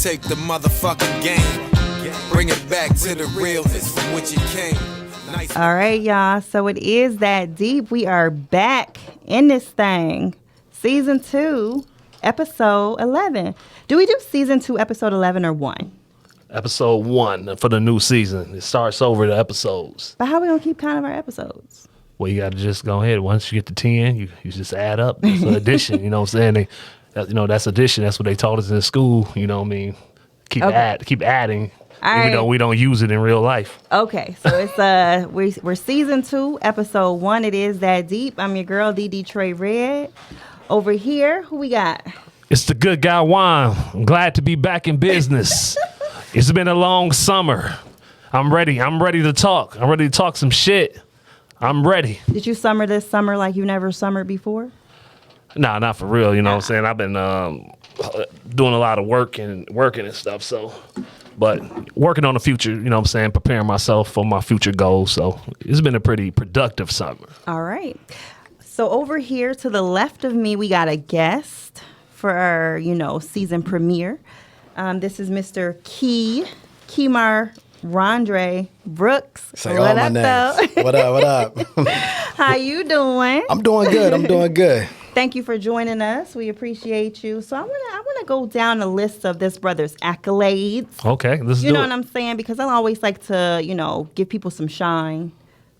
take the motherfucking game. Bring it back to the realness from which it came. Nice. All right, y'all. So it is that deep. We are back in this thing. Season 2, episode 11. Do we do season 2, episode 11 or 1? Episode 1 for the new season. It starts over the episodes. But how we going to keep count of our episodes? Well, you got to just go ahead. Once you get to 10, you just add up. It's an addition, you know what I'm saying? That's addition. That's what they taught us in school, you know what I mean? Keep adding, even though we don't use it in real life. Okay, so it's we're season 2, episode 1. It is that deep. I'm your girl, D Trey Red. Over here, who we got? It's the good guy, Juan. I'm glad to be back in business. It's been a long summer. I'm ready. I'm ready to talk. I'm ready to talk some shit. I'm ready. Did you summer this summer like you never summered before? Nah, not for real. You know what I'm saying? I've been doing a lot of working and stuff. So, but working on the future, you know what I'm saying? Preparing myself for my future goals. So it's been a pretty productive summer. All right. So over here to the left of me, we got a guest for our, season premiere. This is Mr. Kemarr Rondre Brooks. Say all my names. What up? How you doing? I'm doing good. Thank you for joining us. We appreciate you. So I wanna go down the list of this brother's accolades. Okay, let's do it. You know what I'm saying? Because I always like to, give people some shine.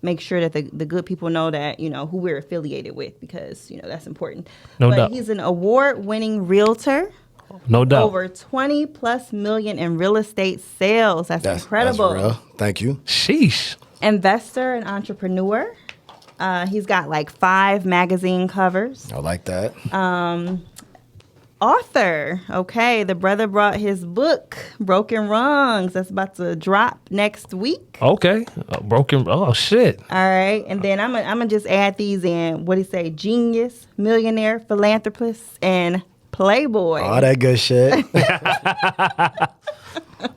Make sure that the good people know that, who we're affiliated with, because, that's important. No doubt. He's an award-winning realtor. No doubt. Over 20 plus million in real estate sales. That's incredible. That's real. Thank you. Sheesh. Investor and entrepreneur. He's got like 5 magazine covers. I like that. Author. Okay, the brother brought his book, Broken Rungs. That's about to drop next week. Okay. Oh, shit. All right. And then I'm gonna just add these in. What do you say? Genius, millionaire, philanthropist, and playboy. All that good shit.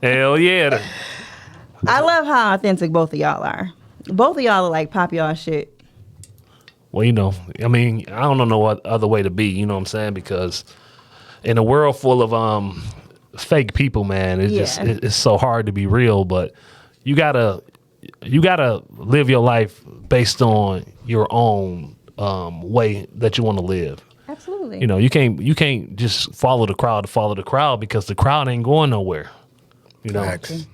Hell yeah. I love how authentic both of y'all are. Both of y'all are like pop y'all shit. Well, I don't know no other way to be, you know what I'm saying? Because in a world full of fake people, man, it's so hard to be real, but you gotta live your life based on your own way that you want to live. Absolutely. You can't just follow the crowd because the crowd ain't going nowhere. Facts.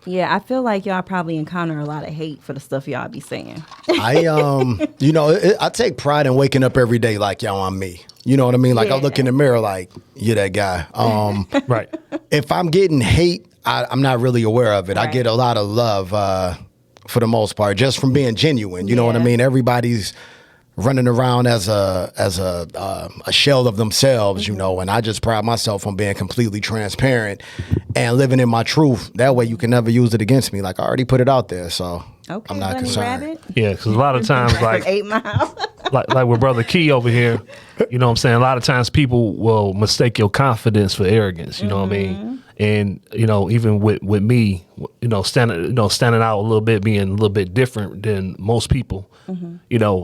Yeah, I feel like y'all probably encounter a lot of hate for the stuff y'all be saying. I take pride in waking up every day like, yo, I'm me. You know what I mean? Like, I look in the mirror like, you're that guy. Right. If I'm getting hate, I'm not really aware of it. Right. I get a lot of love for the most part, just from being genuine. You know what I mean? Everybody's running around as a shell of themselves, and I just pride myself on being completely transparent and living in my truth. That way you can never use it against me. Like, I already put it out there, so I'm not concerned. Rabbit. Yeah, because a lot of times, like 8 miles. like with Brother Key over here, you know what I'm saying? A lot of times people will mistake your confidence for arrogance, you know what I mean? And, even with me, standing out a little bit, being a little bit different than most people,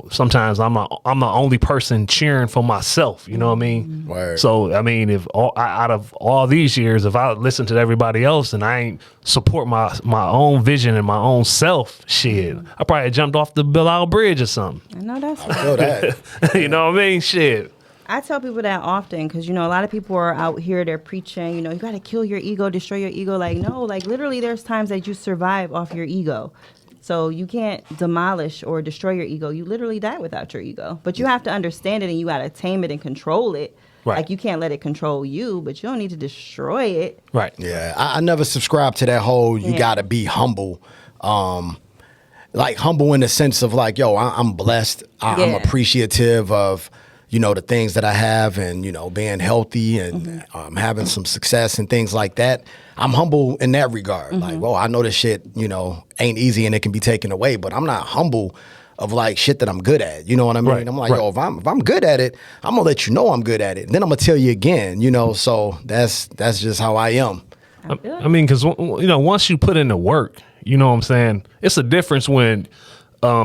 sometimes I'm the only person cheering for myself, you know what I mean? Word. So, if out of all these years, if I listen to everybody else and I ain't support my own vision and my own self, shit, I probably jumped off the Bilal Bridge or something. I know that's I feel that. You know what I mean? Shit. I tell people that often because, a lot of people are out here, they're preaching, you got to kill your ego, destroy your ego. Like, no, like literally there's times that you survive off your ego. So you can't demolish or destroy your ego. You literally die without your ego. But you have to understand it and you got to tame it and control it. Right. Like, you can't let it control you, but you don't need to destroy it. Right. Yeah, I never subscribe to that whole you got to be humble. Like, humble in the sense of like, yo, I'm blessed. I'm appreciative of the things that I have and, being healthy and having some success and things like that. I'm humble in that regard. Like, well, I know this shit, ain't easy and it can be taken away, but I'm not humble of like shit that I'm good at. You know what I mean? Right. I'm like, yo, if I'm good at it, I'm gonna let you know I'm good at it. And then I'm gonna tell you again, so that's just how I am. Because, once you put in the work, you know what I'm saying? It's a difference when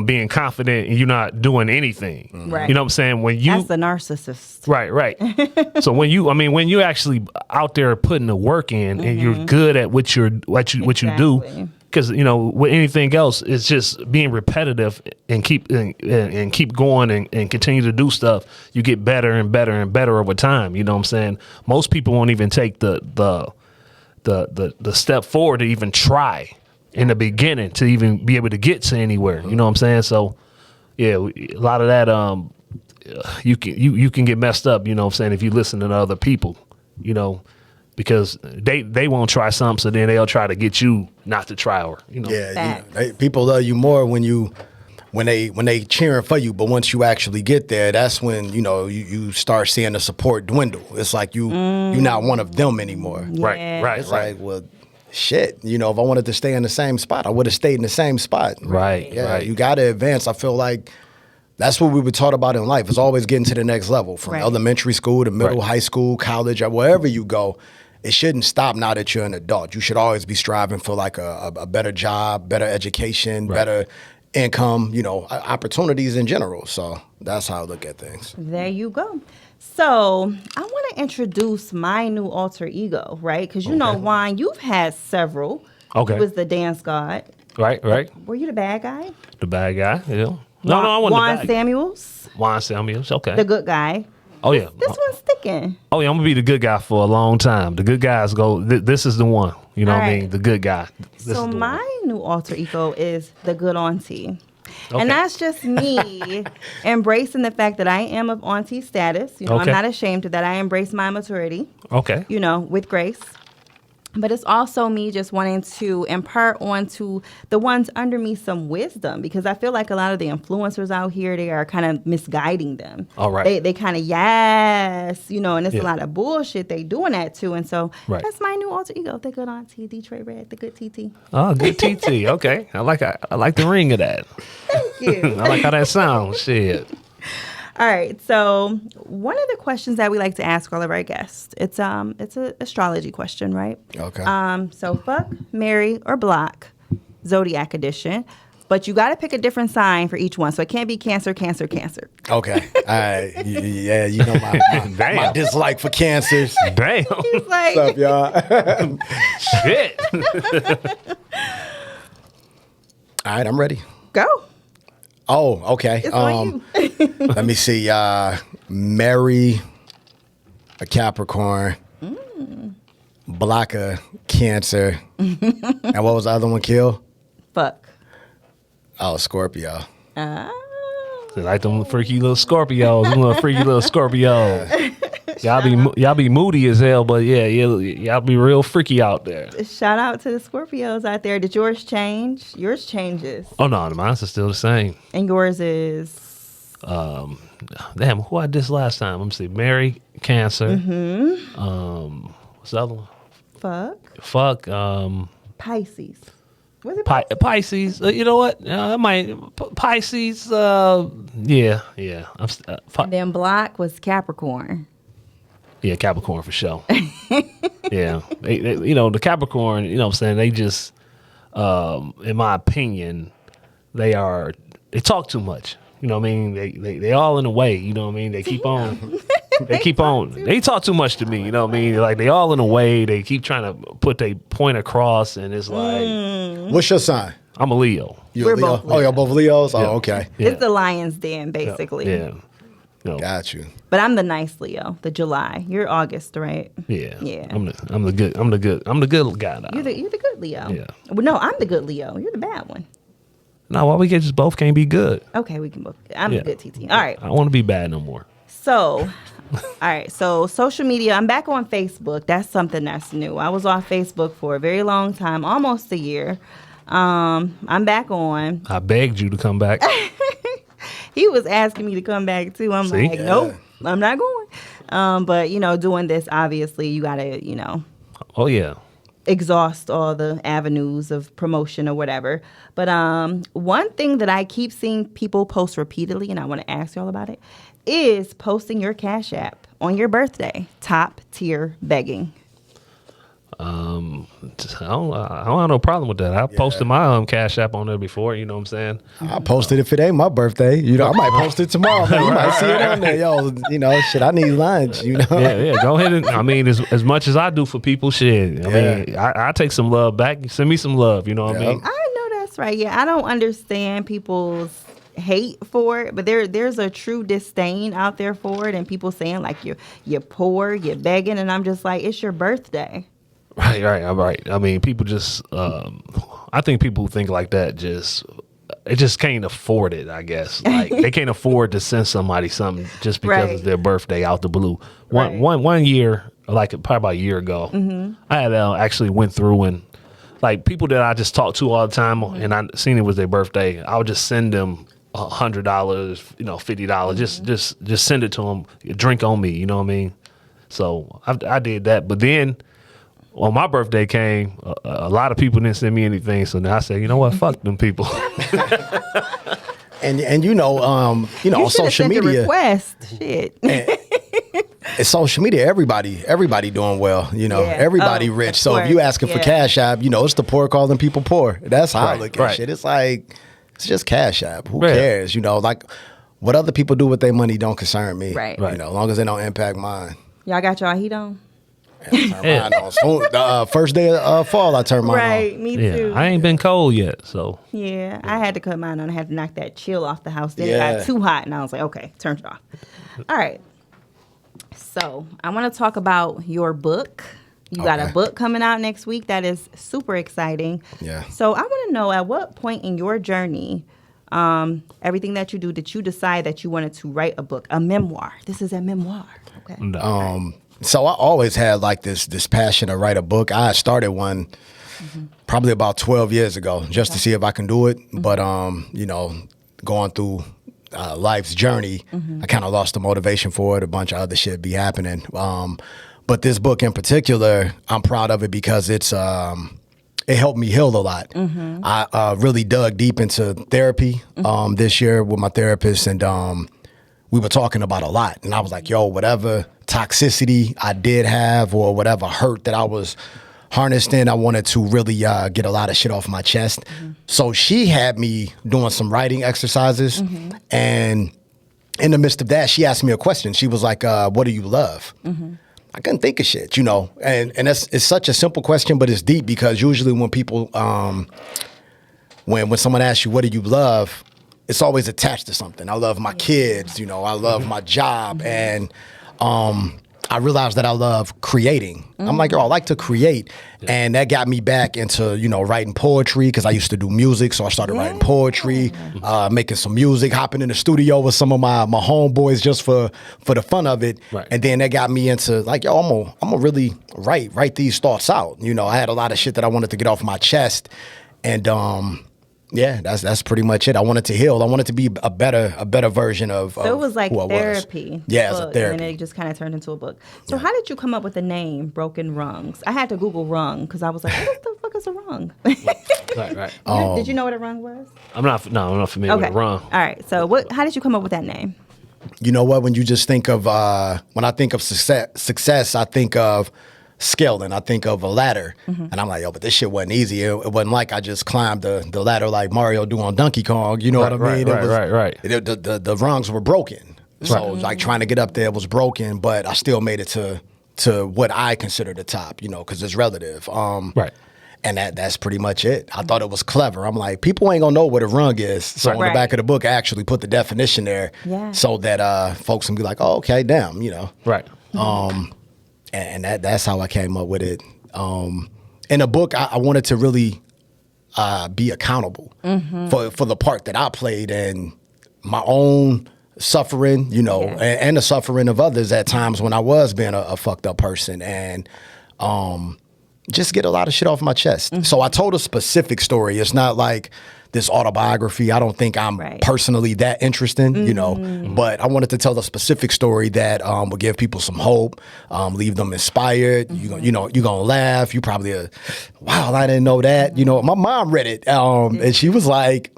being confident and you're not doing anything. Right. You know what I'm saying? When you That's the narcissist. right. So when you actually out there putting the work in and you're good at what you do, because with anything else, it's just being repetitive and keep going and continue to do stuff. You get better and better and better over time. You know what I'm saying? Most people won't even take the step forward to even try in the beginning to even be able to get to anywhere. You know what I'm saying? So yeah, a lot of that you can get messed up, you know what I'm saying, if you listen to other people, because they won't try something, so then they'll try to get you not to try, or Yeah, people love you more when they cheering for you, but once you actually get there, that's when you start seeing the support dwindle. It's like you're not one of them anymore. Yeah. Right. It's like, well, shit. If I wanted to stay in the same spot, I would have stayed in the same spot. Right. Yeah, Right. you got to advance. I feel like that's what we were taught about in life. It's always getting to the next level, from elementary school to middle, high school, college, or wherever you go. It shouldn't stop now that you're an adult. You should always be striving for like a better job, better education, better income, opportunities in general. So that's how I look at things. There you go. So I want to introduce my new alter ego, right? Because Juan, you've had several. Okay. You was the dance god. Right. Were you the bad guy? The bad guy. Yeah. No, I wasn't Juan the bad Samuels, guy. Juan Samuels. Okay. the good guy. Oh yeah. This one's sticking. Oh yeah, I'm gonna be the good guy for a long time. The good guys go. This is the one. You know All what I right. mean? The good guy. This So is the my one. new alter ego is the good auntie. Okay. And that's just me embracing the fact that I am of auntie status. I'm Okay. not ashamed of that. I embrace my maturity, Okay. with grace. But it's also me just wanting to impart onto the ones under me some wisdom, because I feel like a lot of the influencers out here, they are kind of misguiding them. All right. They kind of, and it's Yeah. a lot of bullshit they doing that too. And so Right. that's my new alter ego, the good auntie, Detroit Red, the good TT. Oh, good TT. Okay. I like the ring of that. Thank you. I like how that sounds. Shit. All right. So one of the questions that we like to ask all of our guests, it's an astrology question, right? Okay. So fuck, marry, or block, zodiac edition. But you got to pick a different sign for each one. So it can't be Cancer, Cancer, Cancer. Okay. All right. Yeah, my dislike for cancers. Damn. He's like, What's up, y'all? Shit. All right, I'm ready. go. Oh, okay. It's on you. Let me see. Marry a Capricorn, block a Cancer, and what was the other one? Kill? Fuck. Oh, Scorpio. Like them freaky little Scorpios. Them little freaky little Scorpios. Y'all be moody as hell, but yeah, y'all be real freaky out there. Shout out to the Scorpios out there. Did yours change? Yours changes. Oh no, mine's is still the same. And yours is? Damn, who I did last time? Let me see. Mary, Cancer. What's the other one? Fuck. Pisces. Was it Pisces. You know what? Pisces. Yeah. And then block was Capricorn. Yeah, Capricorn for sure. Yeah. They, the Capricorn, you know what I'm saying, they just, in my opinion, they talk too much. You know what I mean? They all in the way, you know what I mean? They keep on. They talk too much to me, you know what I mean? Like, they all in the way. They keep trying to put their point across, and it's like. What's your sign? I'm a Leo. You We're a Leo? both Leo. Oh, y'all both Leos? Yeah. Oh, okay. Yeah. It's the lion's den, basically. Yeah. Got you. But I'm the nice Leo, the July. You're August, right? Yeah. Yeah. I'm the good guy now. You're the good Leo. Yeah. Well, no, I'm the good Leo. You're the bad one. No, why we just both can't be good? Okay, we can both. I'm Yeah. the good TT. All right. I want to be bad no more. So, all right. So, social media. I'm back on Facebook. That's something that's new. I was off Facebook for a very long time, almost a year. I'm back on. I begged you to come back. He was asking me to come back too. I'm See? like, nope, I'm not going. But doing this, obviously, you gotta, Oh yeah. exhaust all the avenues of promotion or whatever. But one thing that I keep seeing people post repeatedly, and I want to ask y'all about it, is posting your Cash App on your birthday. Top tier begging. I don't have no problem with that. I posted my Cash App on there before. You know what I'm saying? I posted if it ain't my birthday. You know, I might post it tomorrow. Man. You might see it on there. Yo, you know, shit, I need lunch, you know? Yeah. Go ahead and, I mean, as much as I do for people, shit. I mean, I take some love back. Send me some love, you know what I mean? I know that's right. Yeah, I don't understand people's hate for it, but there's a true disdain out there for it, and people saying like you're poor, you're begging, and I'm just like, it's your birthday. Right. I mean, people just, I think people think like that they just can't afford it, I guess. Like, they can't afford to send somebody something just because it's their birthday out the blue. One year, like probably about a year ago, I had actually went through and, like, people that I just talk to all the time, and I seen it was their birthday, I would just send them $100, $50, just send it to them, drink on me, you know what I mean? So I did that, but then when my birthday came, a lot of people didn't send me anything. So then I said, you know what, fuck them people. and you know, on social media, request shit. It's social media. Everybody doing well. You know, everybody rich. So if you asking for Cash App, you know, it's the poor calling people poor. That's how I look at shit. It's like, it's just Cash App. Who cares? You know, like what other people do with their money don't concern me. Right. You know, as long as they don't impact mine. Y'all got y'all heat on? Turn mine on. So, first day of fall, I turned mine on. Right, me too. I ain't been cold yet, so. Yeah, I had to cut mine on. I had to knock that chill off the house. Then it got too hot, and I was like, okay, turn it off. All right. So I want to talk about your book. You got a book coming out next week that is super exciting. Yeah. So I want to know, at what point in your journey, everything that you do, did you decide that you wanted to write a book, a memoir? This is a memoir. Okay. So I always had like this passion to write a book. I started one probably about 12 years ago just to see if I can do it. But, you know, going through life's journey, I kind of lost the motivation for it. A bunch of other shit be happening. But this book in particular, I'm proud of it because it helped me heal a lot. I really dug deep into therapy this year with my therapist, and we were talking about a lot. And I was like, yo, whatever toxicity I did have or whatever hurt that I was harnessed in, I wanted to really get a lot of shit off my chest. So she had me doing some writing exercises. And in the midst of that, she asked me a question. She was like, what do you love? I couldn't think of shit, you know. And it's such a simple question, but it's deep because usually when people, when someone asks you, what do you love? It's always attached to something. I love my kids, you know, I love my job. And I realized that I love creating. I'm like, yo, I like to create. And that got me back into, you know, writing poetry because I used to do music. So I started writing poetry, making some music, hopping in the studio with some of my homeboys just for the fun of it. And then that got me into like, yo, I'm gonna really write these thoughts out. You know, I had a lot of shit that I wanted to get off my chest. And yeah, that's pretty much it. I wanted to heal. I wanted to be a better version of So it was like therapy. Yeah, it was a therapy. And then it just kind of turned into a book. So how did you come up with the name Broken Rungs? I had to Google rung because I was like, what the fuck is a rung? Right. Did you know what a rung was? I'm not familiar with rung. All right. So how did you come up with that name? You know what? When you just think of, when I think of success, I think of scaling. I think of a ladder. And I'm like, yo, but this shit wasn't easy. It wasn't like I just climbed the ladder like Mario do on Donkey Kong. You know what I mean? Right. The rungs were broken. So like trying to get up there was broken, but I still made it to what I consider the top, you know, because it's relative. And that's pretty much it. I thought it was clever. I'm like, people ain't gonna know what a rung is. So on the back of the book, I actually put the definition there so that folks can be like, oh, okay, damn, you know. And that's how I came up with it. In the book, I wanted to really be accountable for the part that I played in my own suffering, you know, and the suffering of others at times when I was being a fucked up person, and just get a lot of shit off my chest. So I told a specific story. It's not like this autobiography. I don't think I'm personally that interesting, you know, but I wanted to tell a specific story that will give people some hope, leave them inspired. You know, you're going to laugh. You probably, wow, I didn't know that. You know, my mom read it and she was like,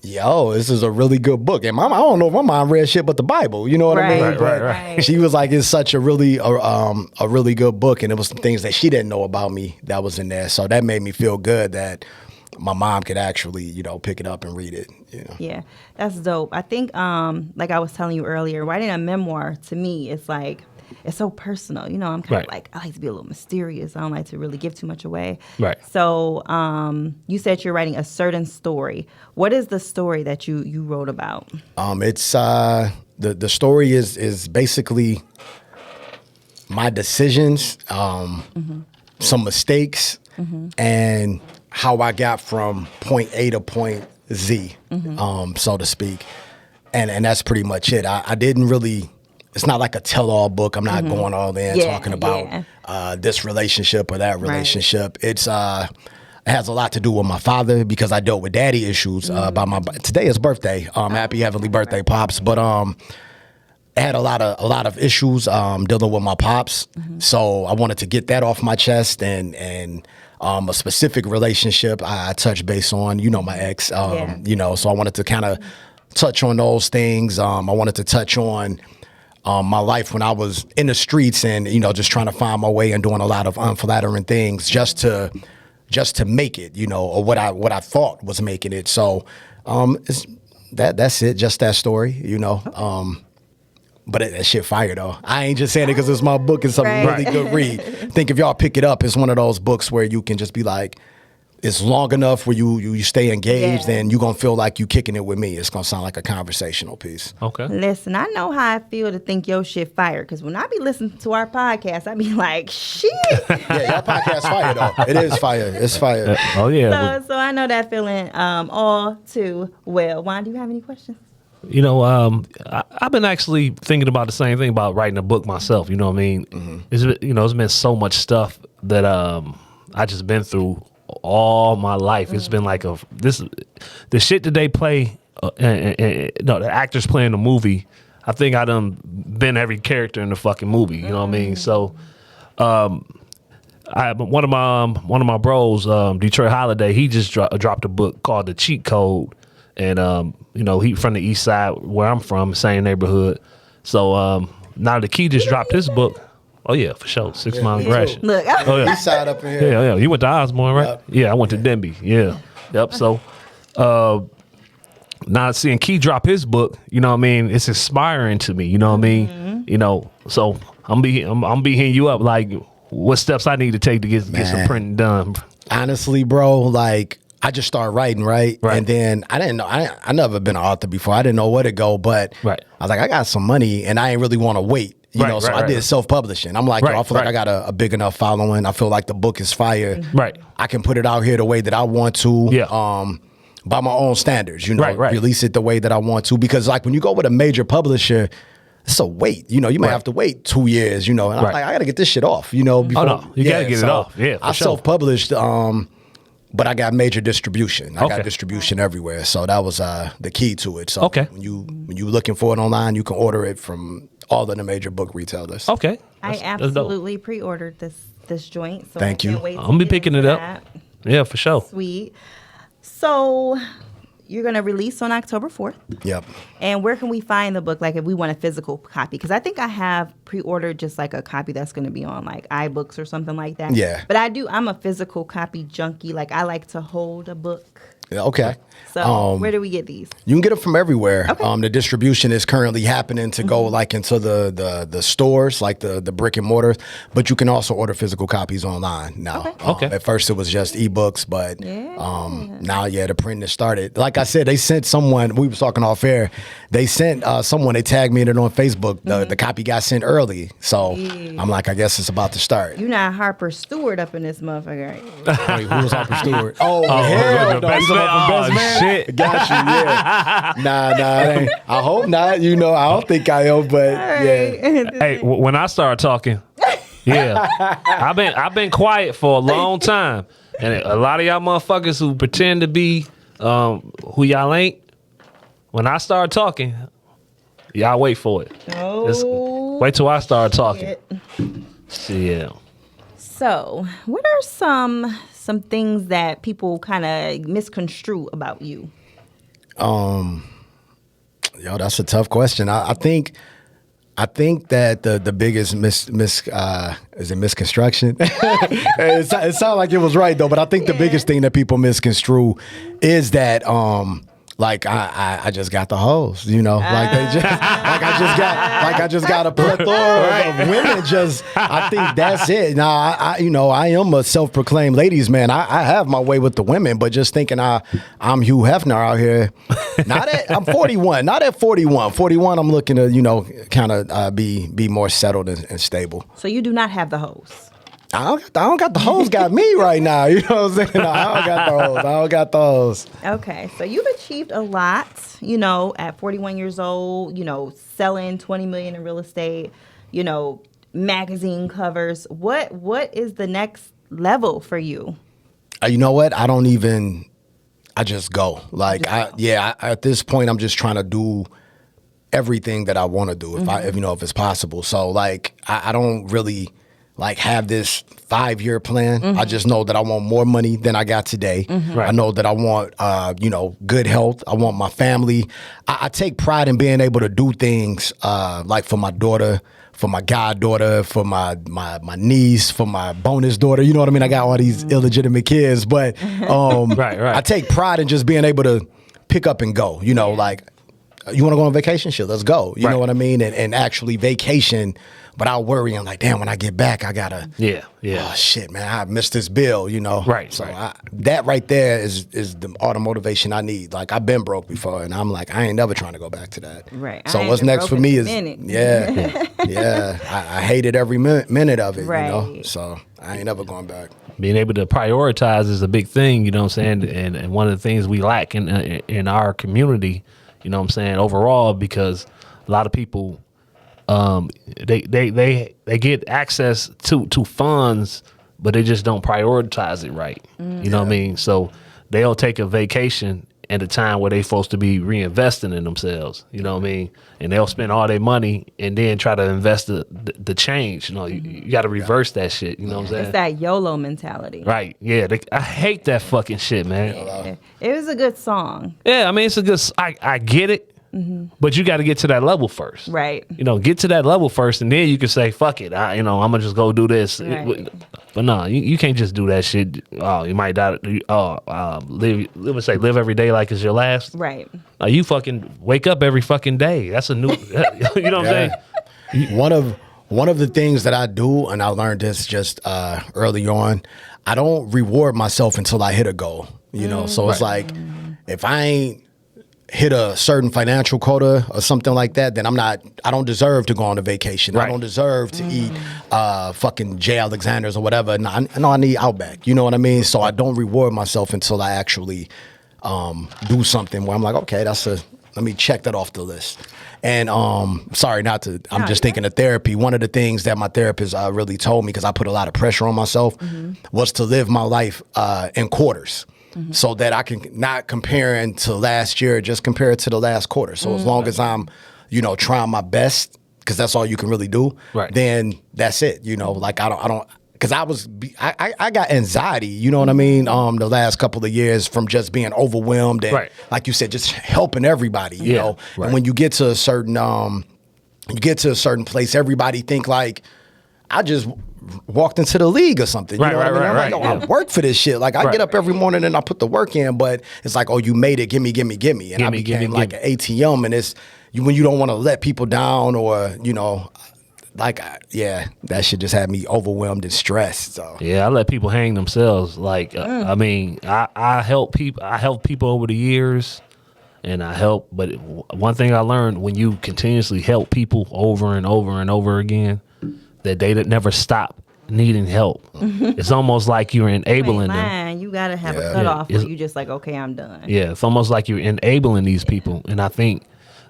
yo, this is a really good book. And I don't know if my mom read shit but the Bible. You know what I mean? Right. She was like, it's such a really good book. And it was some things that she didn't know about me that was in there. So that made me feel good that my mom could actually, you know, pick it up and read it. You know? Yeah, that's dope. I think, like I was telling you earlier, writing a memoir to me is like, it's so personal. You know, I'm kind of like, I like to be a little mysterious. I don't like to really give too much away. Right. So you said you're writing a certain story. What is the story that you wrote about? It's the story is basically my decisions, some mistakes, and how I got from point A to point Z, so to speak. And that's pretty much it. I didn't really, it's not like a tell-all book. I'm not going all in talking about this relationship or that relationship. Right. It has a lot to do with my father because I dealt with daddy issues today is birthday. Happy heavenly birthday, Pops. But I had a lot of issues dealing with my pops. So I wanted to get that off my chest and a specific relationship I touched base on, you know, my ex, you know, so I wanted to kind of touch on those things. I wanted to touch on my life when I was in the streets and, you know, just trying to find my way and doing a lot of unflattering things just to make it, you know, or what I thought was making it. So that's it, just that story, you know. But that shit fire though. I ain't just saying it because it's my book. It's a really good read. I think if y'all pick it up, it's one of those books where you can just be like, it's long enough where you stay engaged and you're going to feel like you kicking it with me. It's going to sound like a conversational piece. Okay. Listen, I know how I feel to think your shit fire because when I be listening to our podcast, I be like, shit. Yeah, your podcast fire though. It is fire. It's fire. Oh, yeah. So I know that feeling all too well. Juan, do you have any questions? You know, I've been actually thinking about the same thing about writing a book myself. You know what I mean? It's been so much stuff that I just been through all my life. It's been like the shit that they play, the actors playing the movie. I think I done been every character in the fucking movie. You know what I mean? So, one of my bros, Detroit Holiday, he just dropped a book called The Cheat Code. And, you know, he from the east side where I'm from, same neighborhood. So now the Key just dropped his book. Oh, yeah, for sure. 6 Mile Aggression. Look. Oh, yeah. East side up in here. Yeah. You went to Osborne, right? Yep. Yeah, I went to Denby. Yeah. Yep. So now seeing Key drop his book, you know what I mean? It's inspiring to me. You know what I mean? You know, so I'm be hitting you up like what steps I need to take to get some printing done. Honestly, bro, like, I just started writing, right? And then I didn't know, I never been an author before. I didn't know where to go, but I was like, I got some money and I ain't really want to wait, you know? So I did self-publishing. I'm like, I feel like I got a big enough following. I feel like the book is fire. I can put it out here the way that I want to. By my own standards, you know, release it the way that I want to. Because like when you go with a major publisher, it's a wait. You know, you might have to wait 2 years, you know. And I'm like, I got to get this shit off, you know. Before, you got to get it off. Yeah, I self-published, but I got major distribution. I got distribution everywhere. So that was the key to it. So when you looking for it online, you can order it from all of the major book retailers. Okay. I absolutely pre-ordered this joint. So Thank you. I'm gonna be picking it up. Yeah, for sure. Sweet. So you're going to release on October 4th. Yep. And where can we find the book, like if we want a physical copy? Because I think I have pre-ordered just like a copy that's going to be on like iBooks or something like that. Yeah. But I'm a physical copy junkie. Like I like to hold a book. Okay. So where do we get these? You can get them from everywhere. Okay. The distribution is currently happening to go like into the stores, like the brick and mortars, but you can also order physical copies online now. Okay. At first it was just ebooks, but now the printing has started. Like I said, they sent someone, we was talking off air, they sent someone, they tagged me in it on Facebook. The copy got sent early. So I'm like, I guess it's about to start. You're not Harper Stewart up in this motherfucker, right? Wait, who was Harper Stewart? Hell no. Best man? Shit. Got you, yeah. Nah, it ain't. I hope not. You know, I don't think I am, but yeah. Hey, when I started talking, I've been quiet for a long time, and a lot of y'all motherfuckers who pretend to be who y'all ain't. When I start talking, y'all wait for it. Wait till I start talking. Yeah. So, what are some things that people kind of misconstrue about you? Yo, that's a tough question. I think that the biggest is it misconstruction? it sounded like it was right though, but I think the biggest thing that people misconstrue is that like I just got the hoes, you know, like they just I just got a plethora of women. Just I think that's it. Now I am a self-proclaimed ladies man. I have my way with the women, but just thinking I'm Hugh Hefner out here. I'm 41, not at 41. 41, I'm looking to kind of be more settled and stable. So you do not have the hoes. I don't got the hoes got me right now. You know what I'm saying? No, I don't got the hoes. Okay, so you've achieved a lot, at 41 years old, selling 20 million in real estate, magazine covers. What is the next level for you? You know what? I just go. Like, at this point, I'm just trying to do everything that I want to do if it's possible. So like, I don't really have this 5-year plan. I just know that I want more money than I got today. Right. I know that I want, good health. I want my family. I take pride in being able to do things like for my daughter, for my goddaughter, for my niece, for my bonus daughter. You know what I mean? I got all these illegitimate kids, but right. I take pride in just being able to pick up and go. Like, you want to go on vacation? Shit, let's go. You know what I mean? And actually vacation without worrying, like, damn, when I get back, I gotta. Yeah. Oh shit, man, I missed this bill. Right. So that right there is all the motivation I need. Like, I've been broke before, and I'm like, I ain't never trying to go back to that. Right. So what's next for me is I hated every minute of it. Right. So I ain't never going back. Being able to prioritize is a big thing. You know what I'm saying? And one of the things we lack in our community. You know what I'm saying? Overall, because a lot of people, they get access to funds, but they just don't prioritize it right. You know what I mean? So they'll take a vacation at a time where they're supposed to be reinvesting in themselves. You know what I mean? And they'll spend all their money and then try to invest the change. You got to reverse that shit. You know what I'm saying? It's that YOLO mentality. Right. Yeah. I hate that fucking shit, man. It was a good song. Yeah. I mean, it's a good. I get it. But you got to get to that level first. Right. Get to that level first, and then you can say, fuck it. I'm going to just go do this. Right. But no, you can't just do that shit. Oh, you might die. Live every day like it's your last. Right. You fucking wake up every fucking day. That's a new, you know what I'm saying? One of the things that I do, and I learned this just early on, I don't reward myself until I hit a goal. So it's like, if I ain't hit a certain financial quota or something like that, then I don't deserve to go on a vacation. Right. I don't deserve to eat fucking J. Alexander's or whatever. No, I need Outback. You know what I mean? So I don't reward myself until I actually do something where I'm like, okay, let me check that off the list. And I'm just thinking of therapy. One of the things that my therapist really told me, because I put a lot of pressure on myself, was to live my life in quarters. So that I can not comparing to last year, just compare it to the last quarter. So as long as I'm, trying my best, because that's all you can really do, then that's it. Like I don't, because I got anxiety, you know what I mean? The last couple of years from just being overwhelmed and like you said, just helping everybody, you know. Right. And when you get to a certain place, everybody think like, I just walked into the league or something. You know what I mean? I'm like, I work for this shit. Like, I get up every morning and I put the work in, but it's like, oh, you made it. Gimme. And I became like an ATM, and it's when you don't want to let people down or, that shit just had me overwhelmed and stressed. So yeah, I let people hang themselves. Like, I mean, I help people. I help people over the years, and but one thing I learned, when you continuously help people over and over and over again, that they never stop needing help. It's almost like you're enabling them. You gotta have a cutoff where you just like, okay, I'm done. Yeah, it's almost like you're enabling these people, and I think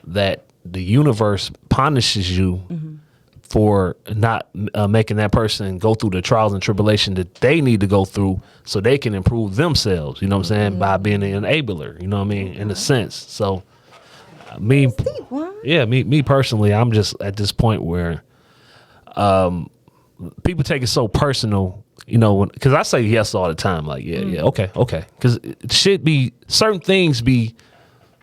that the universe punishes you for not making that person go through the trials and tribulation that they need to go through so they can improve themselves. You know what I'm saying? By being an enabler. You know what I mean? In a sense. So me personally, I'm just at this point where people take it so personal, because I say yes all the time. Like, okay. Because it should be, certain things be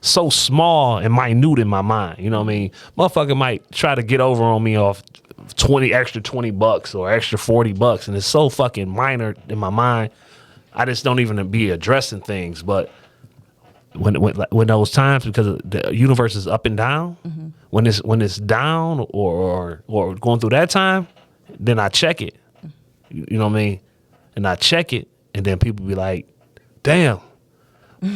so small and minute in my mind. You know what I mean? Motherfucker might try to get over on me off extra $20 or extra $40, and it's so fucking minor in my mind. I just don't even be addressing things. But when those times, because the universe is up and down, when it's down or going through that time, then I check it. You know what I mean? And I check it, and then people be like, "Damn,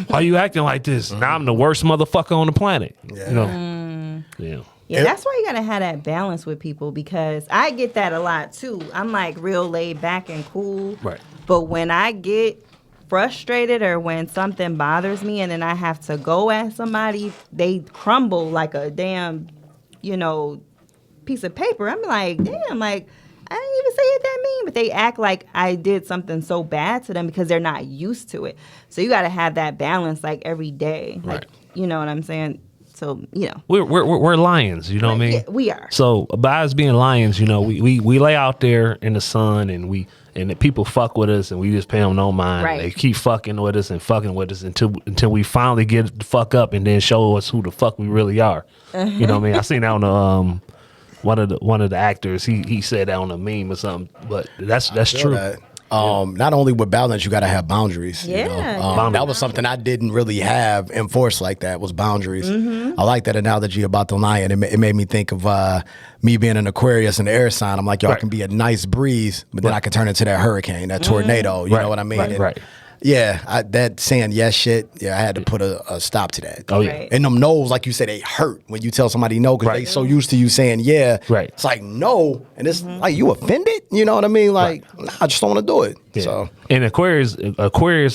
why you acting like this?" Now I'm the worst motherfucker on the planet. Yeah. You know? Yeah. Yeah, that's why you gotta have that balance with people, because I get that a lot too. I'm like real laid back and cool. Right. But when I get frustrated or when something bothers me and then I have to go at somebody, they crumble like a damn, piece of paper. I'm like, damn, like, I didn't even say it that mean, but they act like I did something so bad to them because they're not used to it. So you got to have that balance like every day. Like, Right. you know what I'm saying? So, We're lions, you know what I mean? Yeah, we are. So by us being lions, we lay out there in the sun, and the people fuck with us, and we just pay them no mind. Right. They keep fucking with us until we finally get the fuck up and then show us who the fuck we really are. You know what I mean? I seen that on the one of the actors. He said that on a meme or something, but that's true. That. Not only with balance, you got to have boundaries. Yeah. That was something I didn't really have enforced like that, was boundaries. I like that analogy about the lion. It made me think of me being an Aquarius and the air sign. I'm like, yo, I can be a nice breeze, but then I can turn into that hurricane, that tornado. You know what I mean? Right. Yeah, that saying yes shit, I had to put a stop to that. Oh, yeah. Right. And them no's, like you said, they hurt when you tell somebody no, because they so used to you saying yeah. Right. It's like no, and it's like, you offended? You know what I mean? Like, nah, I just don't want to do it. Yeah. So. And Aquarius,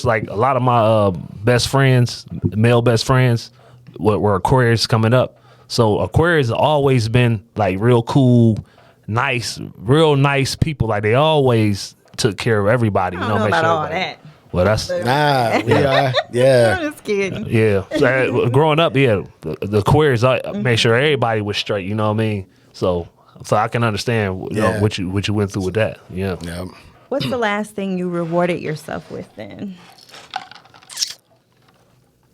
like a lot of my best friends, male best friends, were Aquarius coming up. So Aquarius has always been like real cool, real nice people. Like they always took care of everybody. I don't know about all that. Well, that's Nah, we are. Yeah. I'm just kidding. yeah. So, growing up, the Aquarius made sure everybody was straight. You know what I mean? So I can understand what you went through with that. Yeah. Yeah. What's the last thing you rewarded yourself with then?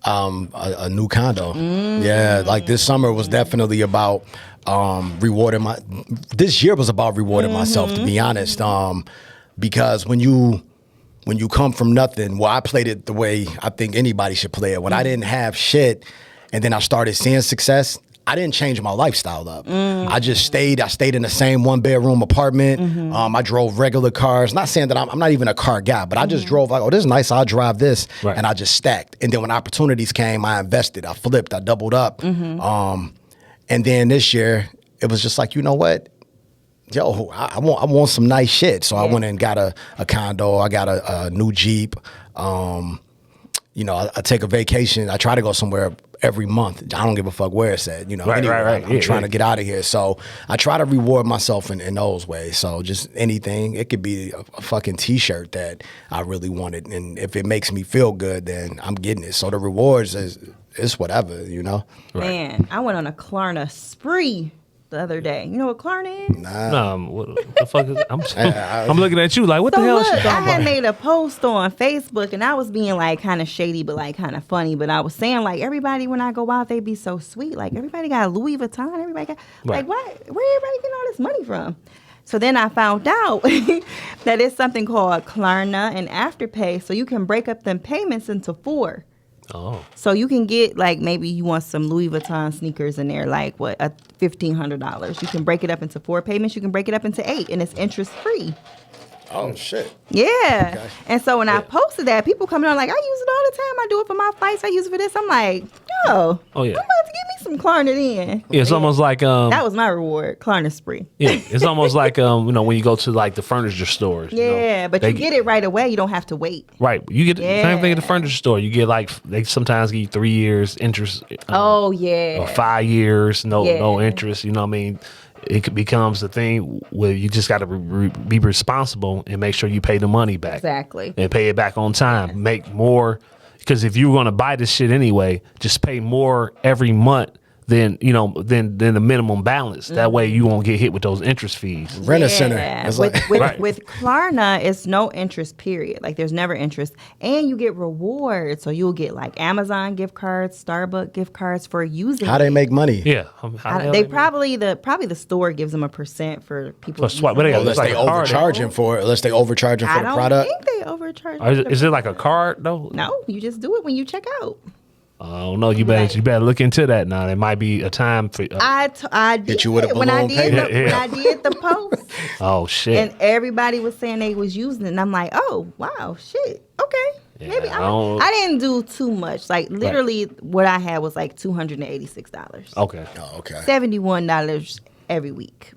A new condo. Yeah, like this summer was definitely about rewarding this year was about rewarding myself, to be honest. Because when you come from nothing, well, I played it the way I think anybody should play it. When I didn't have shit and then I started seeing success, I didn't change my lifestyle up. I just stayed in the same 1-bedroom apartment. I drove regular cars. Not saying that I'm not even a car guy, but I just drove like, oh, this is nice, I'll drive this. Right. And I just stacked. And then when opportunities came, I invested, I flipped, I doubled up. And then this year, it was just like, you know what? Yo, I want some nice shit. So I went and got a condo. I got a new Jeep. I take a vacation. I try to go somewhere every month. I don't give a fuck where it's at. Right. I'm trying to get out of here. So I try to reward myself in those ways. So just anything. It could be a fucking T-shirt that I really wanted. And if it makes me feel good, then I'm getting it. So the rewards is whatever, Right. Man, I went on a Klarna spree the other day. You know what Klarna is? What the fuck is I'm looking at you like, what the hell is she I talking had about? made a post on Facebook, and I was being like kind of shady, but like kind of funny. But I was saying like, everybody when I go out, they be so sweet. Like everybody got Louis Vuitton. Everybody got like, where everybody getting all this money from? So then I found out that it's something called Klarna and Afterpay. So you can break up them payments into 4. Oh. So you can get like, maybe you want some Louis Vuitton sneakers and they're like $1,500. You can break it up into 4 payments. You can break it up into 8, and it's interest free. Oh, shit. Yeah. Okay. And so when I posted that, people coming on like, I use it all the time. I do it for my flights. I use it for this. I'm like, yo, Oh, yeah. I'm about to give me some Klarna then. Yeah, it's almost like That was my reward, Klarna spree. yeah, it's almost like when you go to like the furniture stores. Yeah, but you get it right away. You don't have to wait. Right. You get the same thing at the Yeah. furniture store. You get like, they sometimes give you 3 years interest. Oh, yeah. Or 5 years, no Yeah. interest. You know what I mean? It becomes the thing where you just got to be responsible and make sure you pay the money back. Exactly. And pay it back on time. Make more, because if you're going to buy this shit anyway, just pay more every month than the minimum balance. That way you won't get hit with those interest fees. Rent a center. It's With Klarna, it's no interest period. Like there's never interest, and you get rewards. So you'll get like Amazon gift cards, Starbucks gift cards for using. How they make money? Yeah, They probably the store gives them a % for people. But they got, Unless they overcharging for it. Unless they overcharging for the product. I don't think they overcharge. Is it like a card though? No, you just do it when you check out. Oh no, you better look into that now. There might be a time for. I did Hit you with a when I balloon did payment. when I did the post, Oh shit! and everybody was saying they was using it, and I'm like, oh wow, shit, okay, Yeah, maybe I didn't do too much. Like literally, what I had was like $286. Okay. Oh, okay. $71 every week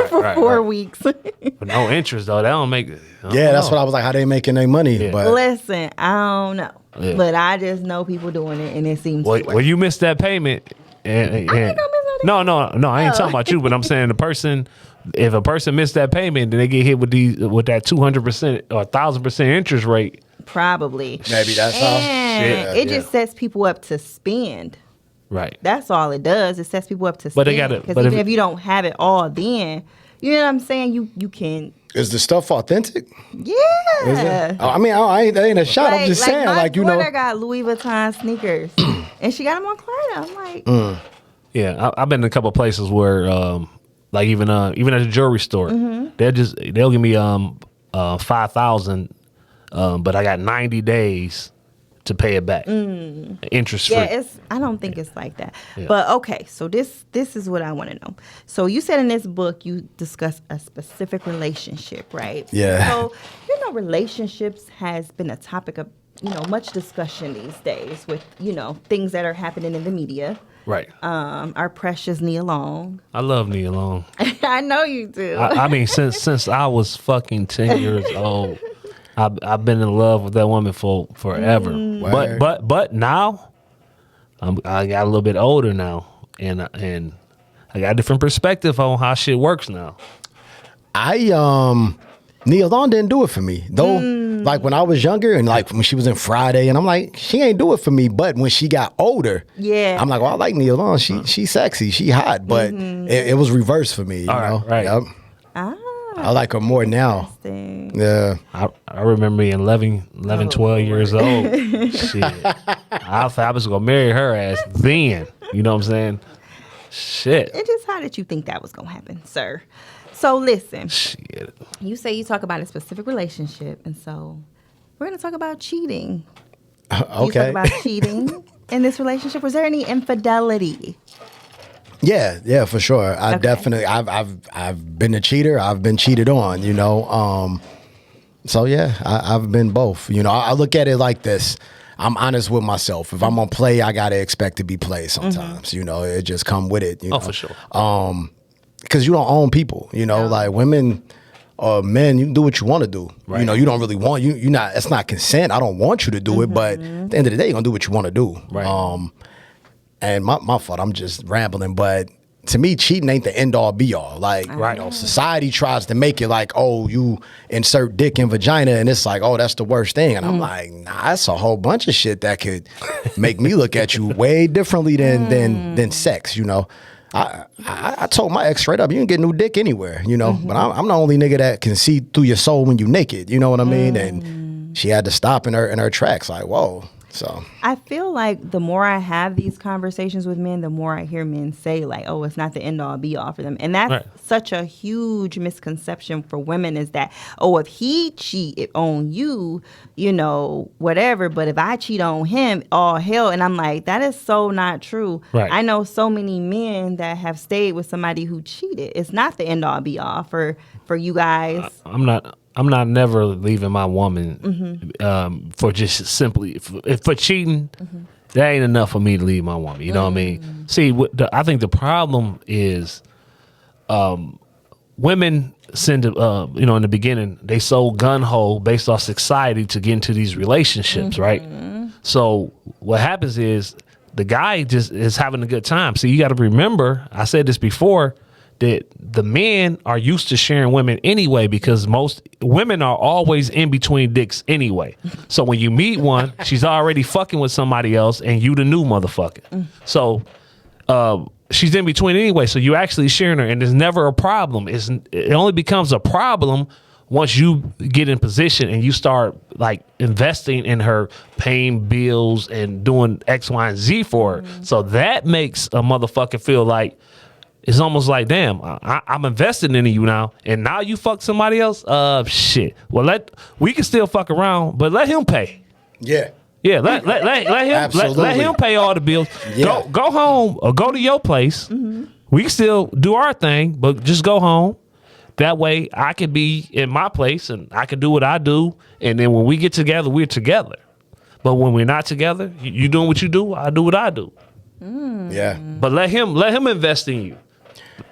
for 4 weeks. But no interest though. That don't make. Yeah, that's what I was like. How they making their money? Yeah. But Listen, I don't know, Yeah. but I just know people doing it, and it seems to work. Well, you missed that payment. And, I ain't gonna miss no, I ain't talking about you, but I'm saying the person. If a person missed that payment, then they get hit with that 200% or 1,000% interest rate. Probably. maybe that's how. And it just sets people up to spend. Right. That's all it does. It sets people up to But they spend. gotta- Because but even if- if you don't have it all, then you know what I'm saying. You can. Is the stuff authentic? Yeah. Is it? Oh, I mean, that ain't a shot. I'm just saying, my like you know. daughter got Louis Vuitton sneakers, and she got them on Klarna. I'm like, Yeah, I've been in a couple of places where, like even at the jewelry store, they'll give me 5,000, but I got 90 days to pay it back, interest free. yeah, I don't think it's like that. Yeah. But okay, so this is what I want to know. So you said in this book you discuss a specific relationship, right? Yeah. So relationships has been a topic of much discussion these days with things that are happening in the media. Right. Our precious Nia Long. I love Nia Long. I know you do. I mean, since I was fucking 10 years old, I've been in love with that woman for forever. Word. But now, I got a little bit older now, and I got a different perspective on how shit works now. Nia Long didn't do it for me though. Like when I was younger and like when she was in Friday, and I'm like, she ain't do it for me. But when she got older, Yeah. I'm like, well, I like Nia Long. She's sexy, she hot, but it was reversed for me. You know, right. Yep. I like her more now. Interesting. Yeah. I remember being 11, 12 years old. Shit. I thought I was going to marry her ass then. You know what I'm saying? Shit. And just how did you think that was going to happen, sir? So listen, Shit. you say you talk about a specific relationship, and so we're going to talk about cheating. You talk Okay. about cheating in this relationship. Was there any infidelity? Yeah, for sure. I Okay. definitely, I've been a cheater. I've been cheated on. You know. So yeah, I've been both. You know, I look at it like this. I'm honest with myself. If I'm gonna play, I gotta expect to be played sometimes. You know, it just come with it. You know? For sure. Because you don't own people. You know, like women or men, you can do what you want to do. Right. You know, you don't really want you. You're not. It's not consent. I don't want you to do it. But at the end of the day, you're gonna do what you want to do. Right. And my fault. I'm just rambling. But to me, cheating ain't the end all be all. Like, you know, society tries to make it like, oh, you insert dick in vagina, and it's like, oh, that's the worst thing. And I'm like, nah, that's a whole bunch of shit that could make me look at you way differently than sex. You know. I told my ex straight up, you can get new dick anywhere, you know. But I'm the only nigga that can see through your soul when you naked. You know what I mean? And she had to stop in her tracks. Like, whoa. So I feel like the more I have these conversations with men, the more I hear men say like, oh, it's not the end all be all for them. And that's such a huge misconception for women, is that, oh, if he cheat on you, you know, whatever. But if I cheat on him, all hell. And I'm like, that is so not true. Right. I know so many men that have stayed with somebody who cheated. It's not the end all be all for you guys. I'm not never leaving my woman for just simply for cheating. That ain't enough for me to leave my woman. You know what I mean? See, I think the problem is women send in the beginning they so gun ho based off society to get into these relationships, right? So what happens is the guy just is having a good time. So you got to remember, I said this before, that the men are used to sharing women anyway, because most women are always in between dicks anyway. So when you meet one, she's already fucking with somebody else and you the new motherfucker. So she's in between anyway, so you actually sharing her, and there's never a problem. It only becomes a problem once you get in position and you start like investing in her, paying bills and doing X, Y, and Z for her. So that makes a motherfucker feel like it's almost like, damn, I'm investing in you now, and now you fuck somebody else. Shit. Well, we can still fuck around, but let him pay. Yeah. Yeah, let him let him pay all the bills. Yeah. Go home or go to your place. We can still do our thing, but just go home. That way I can be in my place and I can do what I do. And then when we get together, we're together. But when we're not together, you doing what you do, I do what I do. Yeah. But let him invest in you.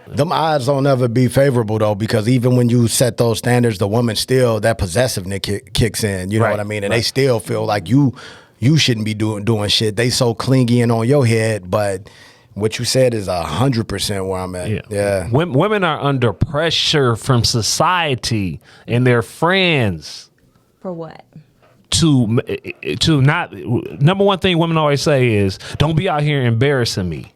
Them odds don't ever be favorable though, because even when you set those standards, the woman still, that possessiveness kicks in. You know what I mean? And they still feel like you shouldn't be doing shit. They so clingy and on your head, but what you said is 100% where I'm at. Yeah. Women are under pressure from society and their friends. For what? To not, number one thing women always say is, don't be out here embarrassing me.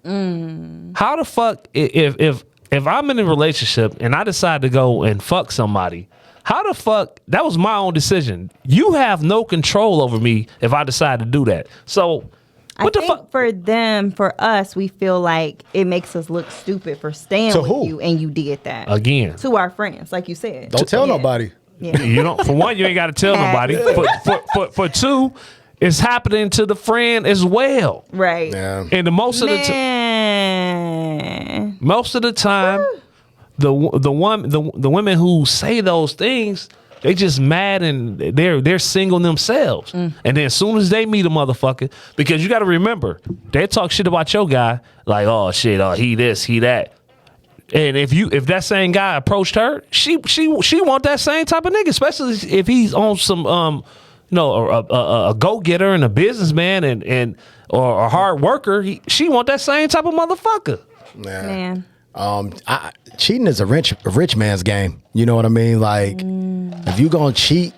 How the fuck, if I'm in a relationship and I decide to go and fuck somebody, how the fuck, that was my own decision. You have no control over me if I decide to do that. So what the fuck? For us, we feel like it makes us look stupid for staying with you, and you did that again to our friends, like you said. Don't tell nobody. Yeah. You don't. For one, you ain't got to tell nobody. For two, it's happening to the friend as well. Right. Yeah. And most of the time, the women who say those things, they just mad and they're single themselves. And then as soon as they meet a motherfucker, because you got to remember, they talk shit about your guy, like, oh shit, he this, he that. And if that same guy approached her, she want that same type of nigga, especially if he's on some a go getter and a businessman and or a hard worker. She want that same type of motherfucker. Man. Cheating is a rich man's game. You know what I mean? Like, if you gonna cheat,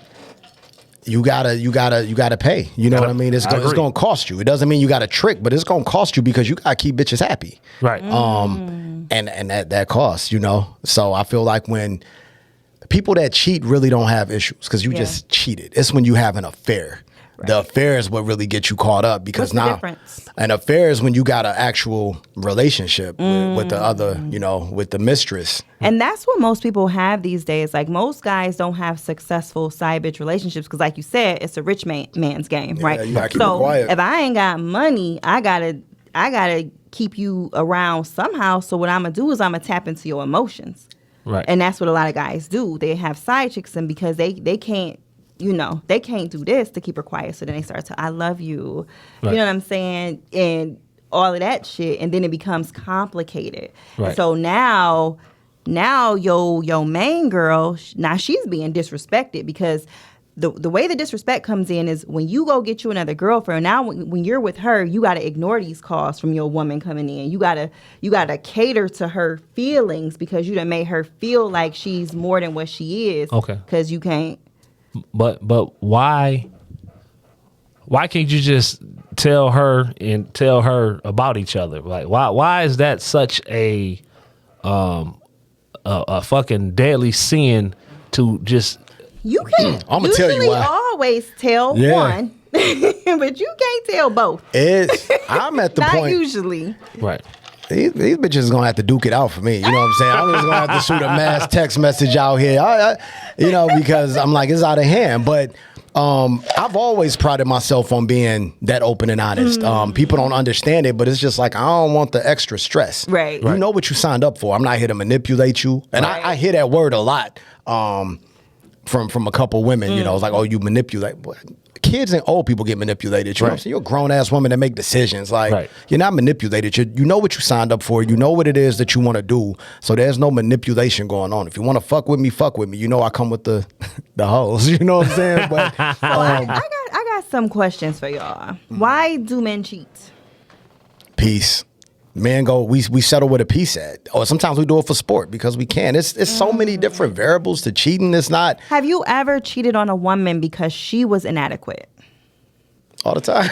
you gotta pay. You know what I mean? It's gonna cost you. It doesn't mean you got to trick, but it's gonna cost you because you gotta keep bitches happy. Right. And that costs. You know. So I feel like when people that cheat really don't have issues because you just cheated. It's when you have an affair. Right. The affair is what really gets you caught up because now an affair is when you got an actual relationship with the other, with the mistress. And that's what most people have these days. Like most guys don't have successful side bitch relationships because, like you said, it's a rich man's game, right? You gotta keep it quiet. If I ain't got money, I gotta keep you around somehow. So what I'm gonna do is I'm gonna tap into your emotions, right? And that's what a lot of guys do. They have side chicks, and because they can't. They can't do this to keep her quiet. So then they start to, I love you. Right. You know what I'm saying? And all of that shit. And then it becomes complicated. Right. So now your main girl, now she's being disrespected because the way the disrespect comes in is when you go get you another girlfriend. Now when you're with her, you got to ignore these calls from your woman coming in. You got to cater to her feelings because you done made her feel like she's more than what she is. Okay. Because you can't. But why can't you just tell her about each other? Like why is that such a fucking deadly sin to just? You can I'm gonna tell you why. Always tell one, but you can't tell both. I'm at the Not point. Usually, right. These bitches is gonna have to duke it out for me. You know what I'm saying? I'm just gonna have to shoot a mass text message out here. Because I'm like, it's out of hand. But I've always prided myself on being that open and honest. People don't understand it, but it's just like I don't want the extra stress. Right. You know what you signed up for. I'm not here to manipulate you. And I hear that word a lot from a couple women. It's like, oh, you manipulate. Kids and old people get manipulated. You know what I'm saying? You're a grown-ass woman that make decisions. Like, you're not manipulated. You know what you signed up for. You know what it is that you want to do. So there's no manipulation going on. If you want to fuck with me, fuck with me. You know I come with the hoes. You know what I'm saying? But I got some questions for y'all. Why do men cheat? Peace. Men go, we settle with a peace at. Or sometimes we do it for sport because we can. It's so many different variables to cheating. It's not. Have you ever cheated on a woman because she was inadequate? All the time.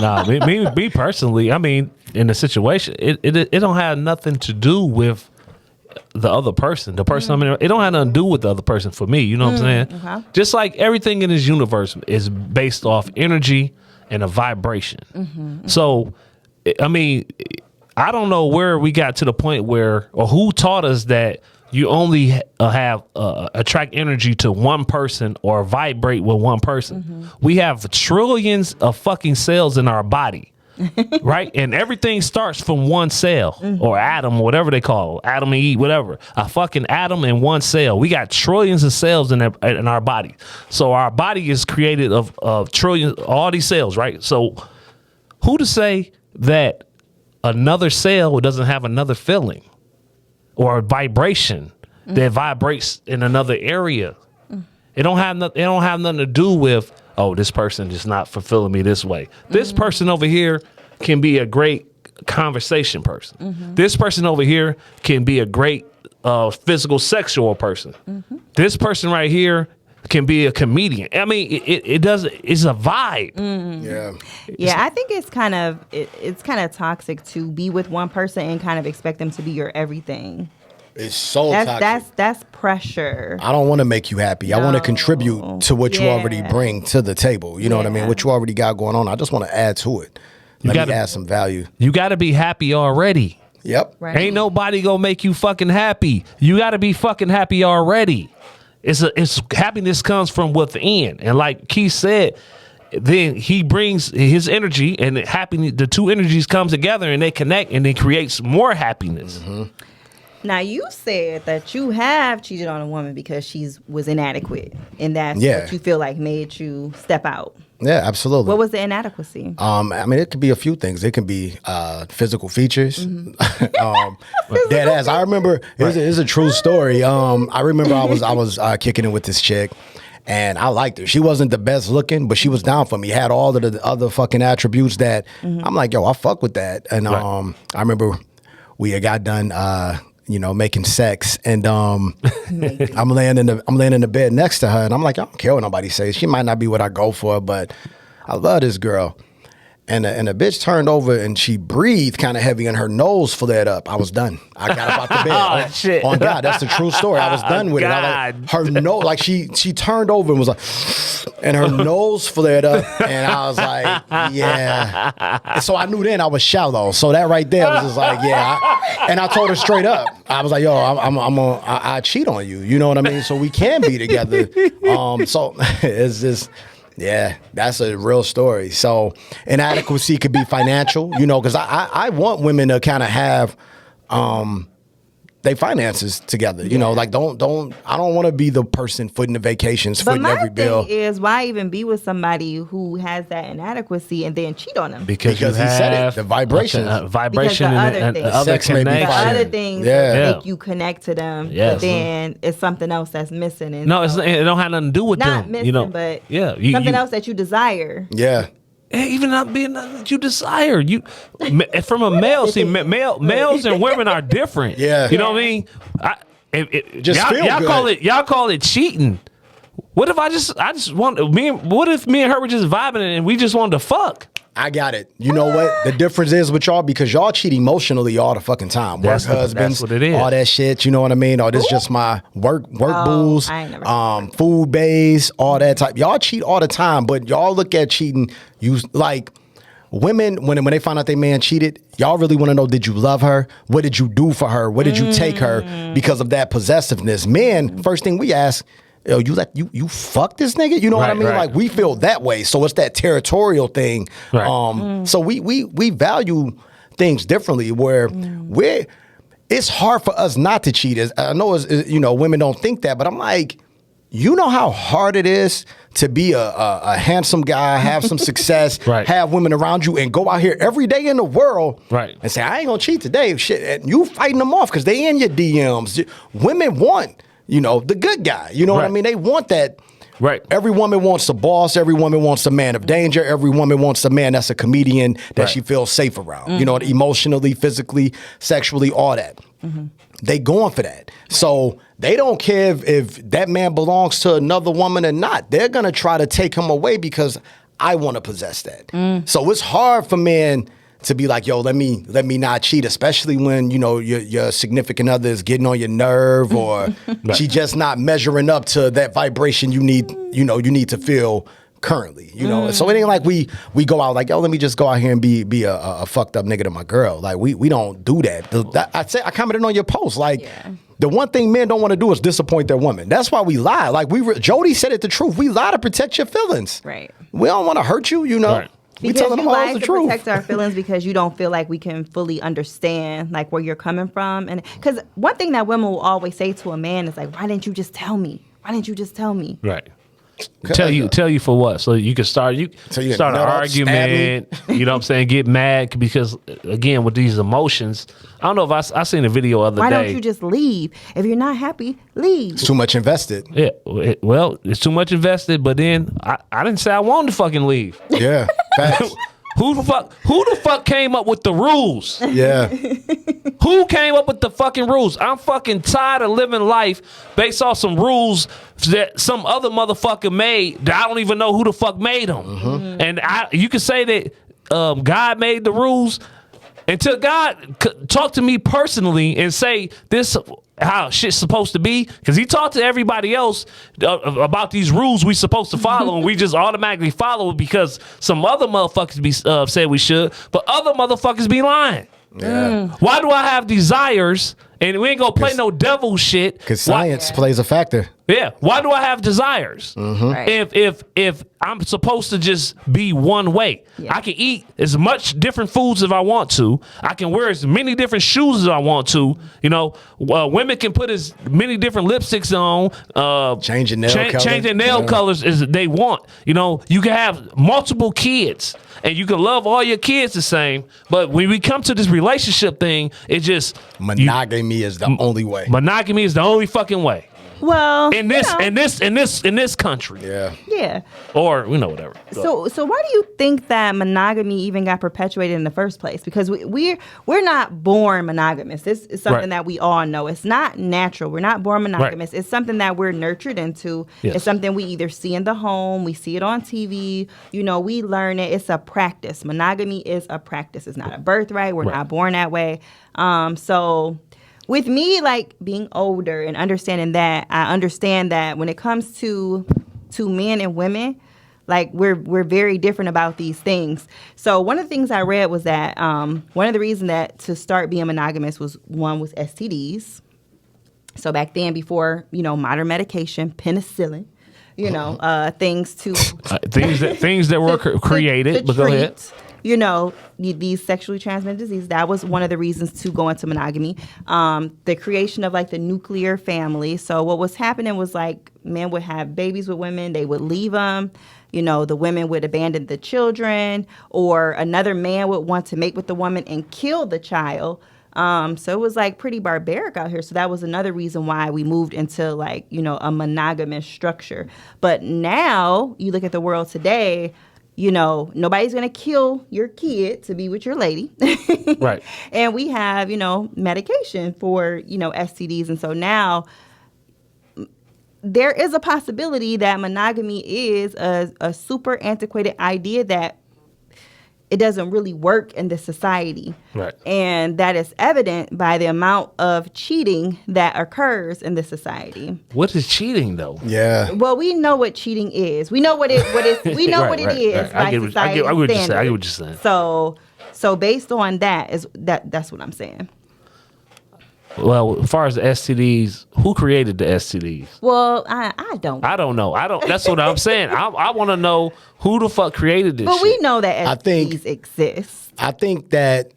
No, me personally, I mean, in a situation, it don't have nothing to do with the other person. The person I'm in, it don't have nothing to do with the other person for me. You know what I'm saying? Okay. Just like everything in this universe is based off energy and a vibration. So, I mean, I don't know where we got to the point where, or who taught us that you only have attract energy to one person or vibrate with one person. We have trillions of fucking cells in our body, right? And everything starts from one cell or atom, whatever they call it, atom and Eve, whatever. A fucking atom in one cell. We got trillions of cells in our body. So our body is created of trillions, all these cells, right? So who to say that another cell doesn't have another feeling or a vibration that vibrates in another area? It don't have nothing to do with, oh, this person is not fulfilling me this way. This person over here can be a great conversation person. This person over here can be a great physical sexual person. This person right here can be a comedian. I mean, it does. It's a vibe. Yeah, I think it's kind of toxic to be with one person and kind of expect them to be your everything. It's so toxic. That's pressure. I don't want to make you happy. I want to contribute to what you already bring to the table. You know what I mean? What you already got going on. I just want to add to it. Let me add some value. You got to be happy already. Yep. Right. Ain't nobody gonna make you fucking happy. You got to be fucking happy already. It's happiness comes from within, and like Keith said, then he brings his energy and the two energies come together and they connect and it creates more happiness. Now, you said that you have cheated on a woman because she was inadequate, and that's what you feel like made you step out. Yeah, absolutely. What was the inadequacy? I mean, it could be a few things. It can be physical features. Dead ass. I remember it's a true story. I remember I was kicking it with this chick, and I liked her. She wasn't the best looking, but she was down for me. Had all of the other fucking attributes that I'm like, yo, I fuck with that. And I remember we had got done. Making sex, and I'm laying in the bed next to her, and I'm like, I don't care what nobody says. She might not be what I go for, but I love this girl. And the bitch turned over and she breathed kind of heavy and her nose flared up. I was done. I got up out the bed. Shit. On God, that's the true story. I was done with it. Her nose, like she turned over and was like, and her nose flared up, and I was like, yeah. And so I knew then I was shallow. So that right there was just like, yeah. And I told her straight up. I was like, yo, I cheat on you. You know what I mean? So we can be together. So it's just. Yeah, that's a real story. So inadequacy could be financial, because I want women to kind of have they finances together. Like I don't want to be the person footing the vacations, footing every bill. But my thing is, why even be with somebody who has that inadequacy and then cheat on them? Because he said it, the vibration, vibration, and other sex may be the fire. other things make you connect to them, but then it's something else that's missing. And no, it don't have nothing to do with not them. missing, but something else that you desire. Yeah. Even not being that you desire, from a male. See, males and women are different. Yeah, you know what I mean. Y'all call it cheating. What if I just want what if me and her were just vibing and we just wanted to fuck? I got it. You know what? The difference is with y'all, because y'all cheat emotionally all the fucking time. Work husbands, that's what it is. All that shit. You know what I mean? Or this just my work booze, food bays, all that type. Y'all cheat all the time, but y'all look at cheating. You like women when they find out their man cheated. Y'all really want to know: did you love her? What did you do for her? What did you take her because of that possessiveness? Men, first thing we ask. Yo, you fuck this nigga? You know what I mean? Like we feel that way. So it's that territorial thing. Right. So we value things differently where it's hard for us not to cheat. I know women don't think that, but I'm like, you know how hard it is to be a handsome guy, have some success, have women around you, and go out here every day in the world and say, I ain't gonna cheat today. Shit, and you fighting them off because they in your DMs. Women want the good guy. You know what I mean? They want that. Right. Every woman wants a boss. Every woman wants a man of danger. Every woman wants a man that's a comedian that she feels safe around. Emotionally, physically, sexually, all that. They going for that. So they don't care if that man belongs to another woman or not. They're going to try to take him away because I want to possess that. So it's hard for men to be like, yo, let me not cheat, especially when, you know, your significant other is getting on your nerve or she just not measuring up to that vibration you need to feel currently, you know. So it ain't like we go out like, yo, let me just go out here and be a fucked up nigga to my girl. Like we don't do that. I commented on your post like. Yeah. The one thing men don't want to do is disappoint their woman. That's why we lie. Like Jody said it the truth. We lie to protect your feelings. Right. We don't want to hurt you, you know. Right. We telling them all the truth. Protect our feelings because you don't feel like we can fully understand like where you're coming from. And because one thing that women will always say to a man is like, why didn't you just tell me? Why didn't you just tell me? Right. Tell you for what? So you can start an argument, you know what I'm saying, get mad because again with these emotions, I don't know if I seen a video other day. Why don't you just leave? If you're not happy, leave. It's too much invested. Yeah, well, it's too much invested, but then I didn't say I wanted to fucking leave. Yeah, facts. Who the fuck came up with the rules? Yeah. Who came up with the fucking rules? I'm fucking tired of living life based off some rules that some other motherfucker made that I don't even know who the fuck made them. Mm-hmm. And you can say that God made the rules until God talk to me personally and say this how shit's supposed to be, because he talked to everybody else about these rules we supposed to follow, and we just automatically follow it because some other motherfuckers said we should, but other motherfuckers be lying. Yeah. Why do I have desires? And we ain't gonna play no devil shit. Because science plays a factor. Yeah. Why do I have desires? Mm-hmm. Right. If I'm supposed to just be one way, I can eat as much different foods as I want to. I can wear as many different shoes as I want to. You know, women can put as many different lipsticks on. Changing nail colors as they want. You know, you can have multiple kids. And you can love all your kids the same, but when we come to this relationship thing, it just monogamy is the only way. Monogamy is the only fucking way. Well, in this country. Yeah. Yeah. Or whatever. So why do you think that monogamy even got perpetuated in the first place? Because we're not born monogamous. This is something that we all know. It's not natural. We're not born monogamous. Right. It's something that we're nurtured into. Yes. It's something we either see in the home, we see it on TV. You know, we learn it. It's a practice. Monogamy is a practice. It's not a birthright. We're not born that way. So with me, like being older and understanding that, I understand that when it comes to men and women, like we're very different about these things. So one of the things I read was that one of the reasons that to start being monogamous was STDs. So back then, before modern medication, penicillin, things that were created. But go ahead. These sexually transmitted diseases, that was one of the reasons to go into monogamy. The creation of like the nuclear family. So what was happening was like men would have babies with women, they would leave them. The women would abandon the children, or another man would want to mate with the woman and kill the child. So it was like pretty barbaric out here. So that was another reason why we moved into like, a monogamous structure. But now you look at the world today, nobody's going to kill your kid to be with your lady. Right. And we have, medication for, STDs. And so now there is a possibility that monogamy is a super antiquated idea that it doesn't really work in this society. Right. And that is evident by the amount of cheating that occurs in this society. What is cheating though? Yeah. Well, we know what cheating is. We know what it we know what it is by society. I get what you're saying. So based on that's what I'm saying. Well, as far as the STDs, who created the STDs? Well, I don't. I don't know. That's what I'm saying. I want to know who the fuck created this. But we know that STDs exist. I think that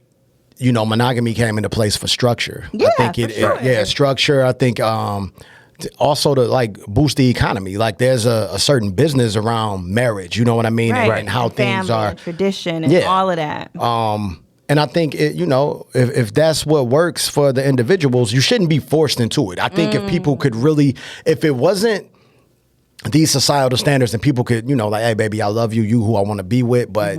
monogamy came into place for structure. Yeah, I think sure. Structure. I think also to like boost the economy. Like there's a certain business around marriage. You know what I mean? Right. And how things family, are, tradition, and all of that. And I think if that's what works for the individuals, you shouldn't be forced into it. I think if people could really, if it wasn't these societal standards, and people could, like, hey, baby, I love you, who I want to be with, but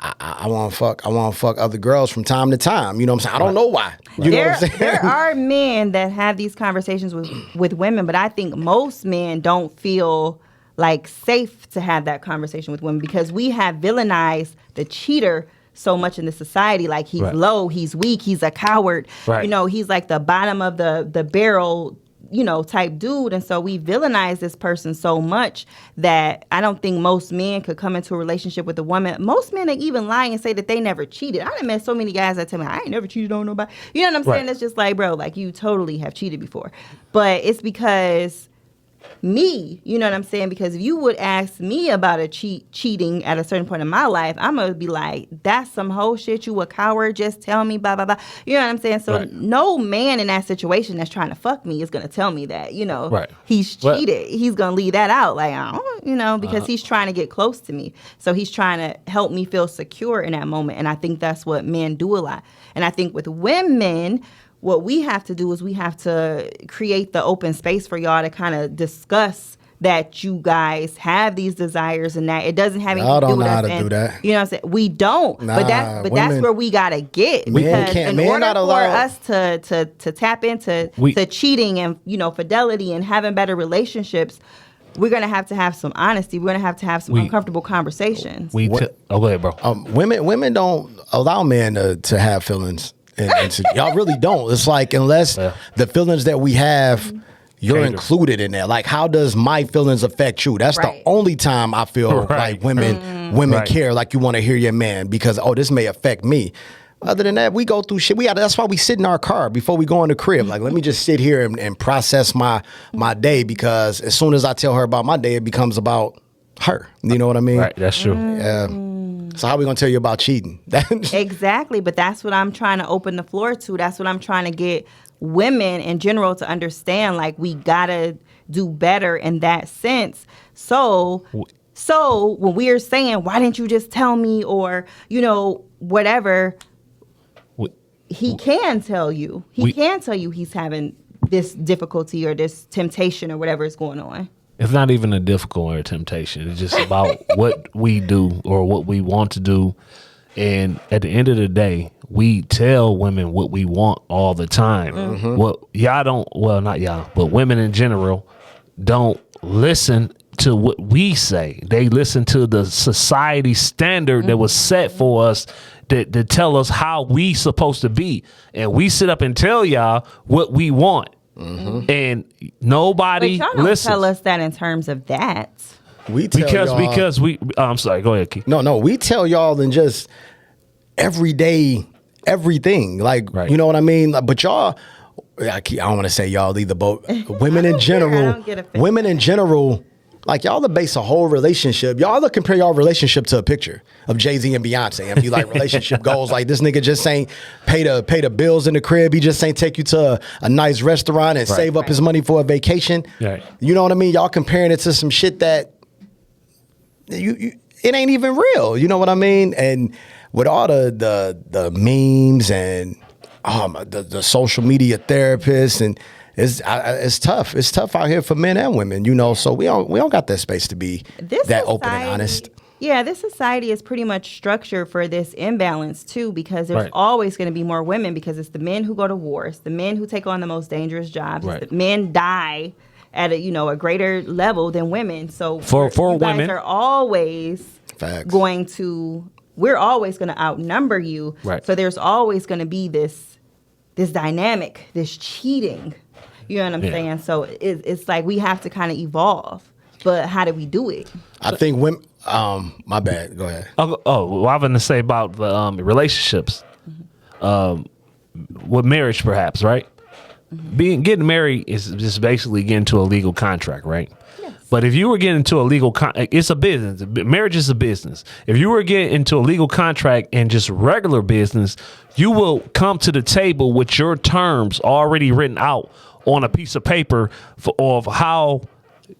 I want to fuck other girls from time to time. You know what I'm saying? I don't know why. You know what I'm saying? There are men that have these conversations with women, but I think most men don't feel like safe to have that conversation with women because we have villainized the cheater so much in the society. Like he's low, he's weak, he's a coward. Right. You know, he's like the bottom of the barrel, you know, type dude. And so we villainize this person so much that I don't think most men could come into a relationship with a woman. Most men, they even lie and say that they never cheated. I done met so many guys that tell me, I ain't never cheated on nobody. You know what I'm saying? It's just like, bro, like you totally have cheated before. But it's because me, you know what I'm saying? Because if you would ask me about a cheating at a certain point in my life, I'm going to be like, that's some whole shit. You a coward. Just tell me, blah, blah, blah. You know what I'm saying? So no man in that situation that's trying to fuck me is going to tell me that, you know, he's cheated. He's going to leave that out. Like, I don't, you know, because he's trying to get close to me. So he's trying to help me feel secure in that moment. And I think that's what men do a lot. And I think with women, what we have to do is we have to create the open space for y'all to kind of discuss that you guys have these desires and that it doesn't have anything to do with us. Y'all don't know how to do that. You know what I'm saying? We don't. But that's where we gotta get. Because in order for us to tap into to cheating and, you know, fidelity and having better relationships, we're gonna have to have some honesty. We're gonna have some uncomfortable conversations. Go ahead, bro. Women don't allow men to have feelings. And y'all really don't. It's like, unless the feelings that we have, you're included in that. Like, how does my feelings affect you? That's the only time I feel like women care. Like, you want to hear your man because, oh, this may affect me. Other than that, we go through shit. That's why we sit in our car before we go in the crib. Like, let me just sit here and process my day, because as soon as I tell her about my day, it becomes about her. You know what I mean? Right. That's true. Yeah. So how are we going to tell you about cheating? Exactly. But that's what I'm trying to open the floor to. That's what I'm trying to get women in general to understand. Like, we got to do better in that sense. So when we're saying, why didn't you just tell me, or, you know, whatever, he can tell you. He can tell you he's having this difficulty or this temptation or whatever is going on. It's not even a difficult or a temptation. It's just about what we do or what we want to do. And at the end of the day, we tell women what we want all the time. Mm-hmm. Not y'all, but women in general don't listen to what we say. They listen to the society standard that was set for us to tell us how we supposed to be. And we sit up and tell y'all what we want. Mm-hmm. And nobody listens. Tell us that in terms of that. We tell because we. I'm sorry. Go ahead, Keith. No. We tell y'all in just everyday everything. Like, you know what I mean. But y'all, I don't want to say y'all either. But women in general, like, y'all to base a whole relationship. Y'all to compare y'all relationship to a picture of Jay-Z and Beyonce and be like, relationship goals. Like, this nigga just ain't pay the bills in the crib. He just ain't take you to a nice restaurant and save up his money for a vacation. Right. You know what I mean? Y'all comparing it to some shit that it ain't even real. You know what I mean? And with all the memes and the social media therapists, and it's tough. It's tough out here for men and women, you know. So we don't got that space to be that open and honest. Yeah, this society is pretty much structured for this imbalance too, because there's always going to be more women, because it's the men who go to war, it's the men who take on the most dangerous jobs. The men die at a greater level than women. So for you women, guys are always we're always going to outnumber you. Right. So there's always going to be this dynamic, this cheating. You know what I'm saying? So it's like we have to kind of evolve. But how do we do it? I think women. My bad. Go ahead. Well, I'm going to say about the relationships, with marriage, perhaps, right? Mm-hmm. Getting married is just basically getting into a legal contract, right? Yes. But if you were getting into a legal it's a business. Marriage is a business. If you were getting into a legal contract and just regular business, you will come to the table with your terms already written out on a piece of paper of how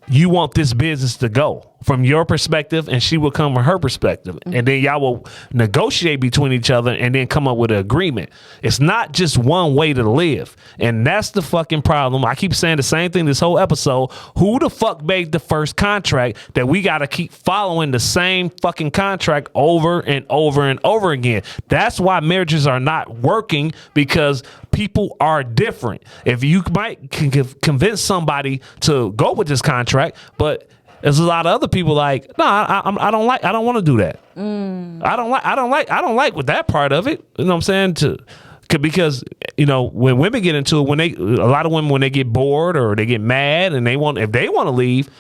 you want this business to go from your perspective, and she will come from her perspective. Mm-hmm. And then y'all will negotiate between each other and then come up with an agreement. It's not just one way to live. And that's the fucking problem. I keep saying the same thing this whole episode. Who the fuck made the first contract that we got to keep following the same fucking contract over and over and over again? That's why marriages are not working, because people are different. If you might convince somebody to go with this contract, but there's a lot of other people like, no, I don't want to do that. I don't like with that part of it. You know what I'm saying? Because when women get into it, a lot of women, when they get bored or they get mad and if they want to leave,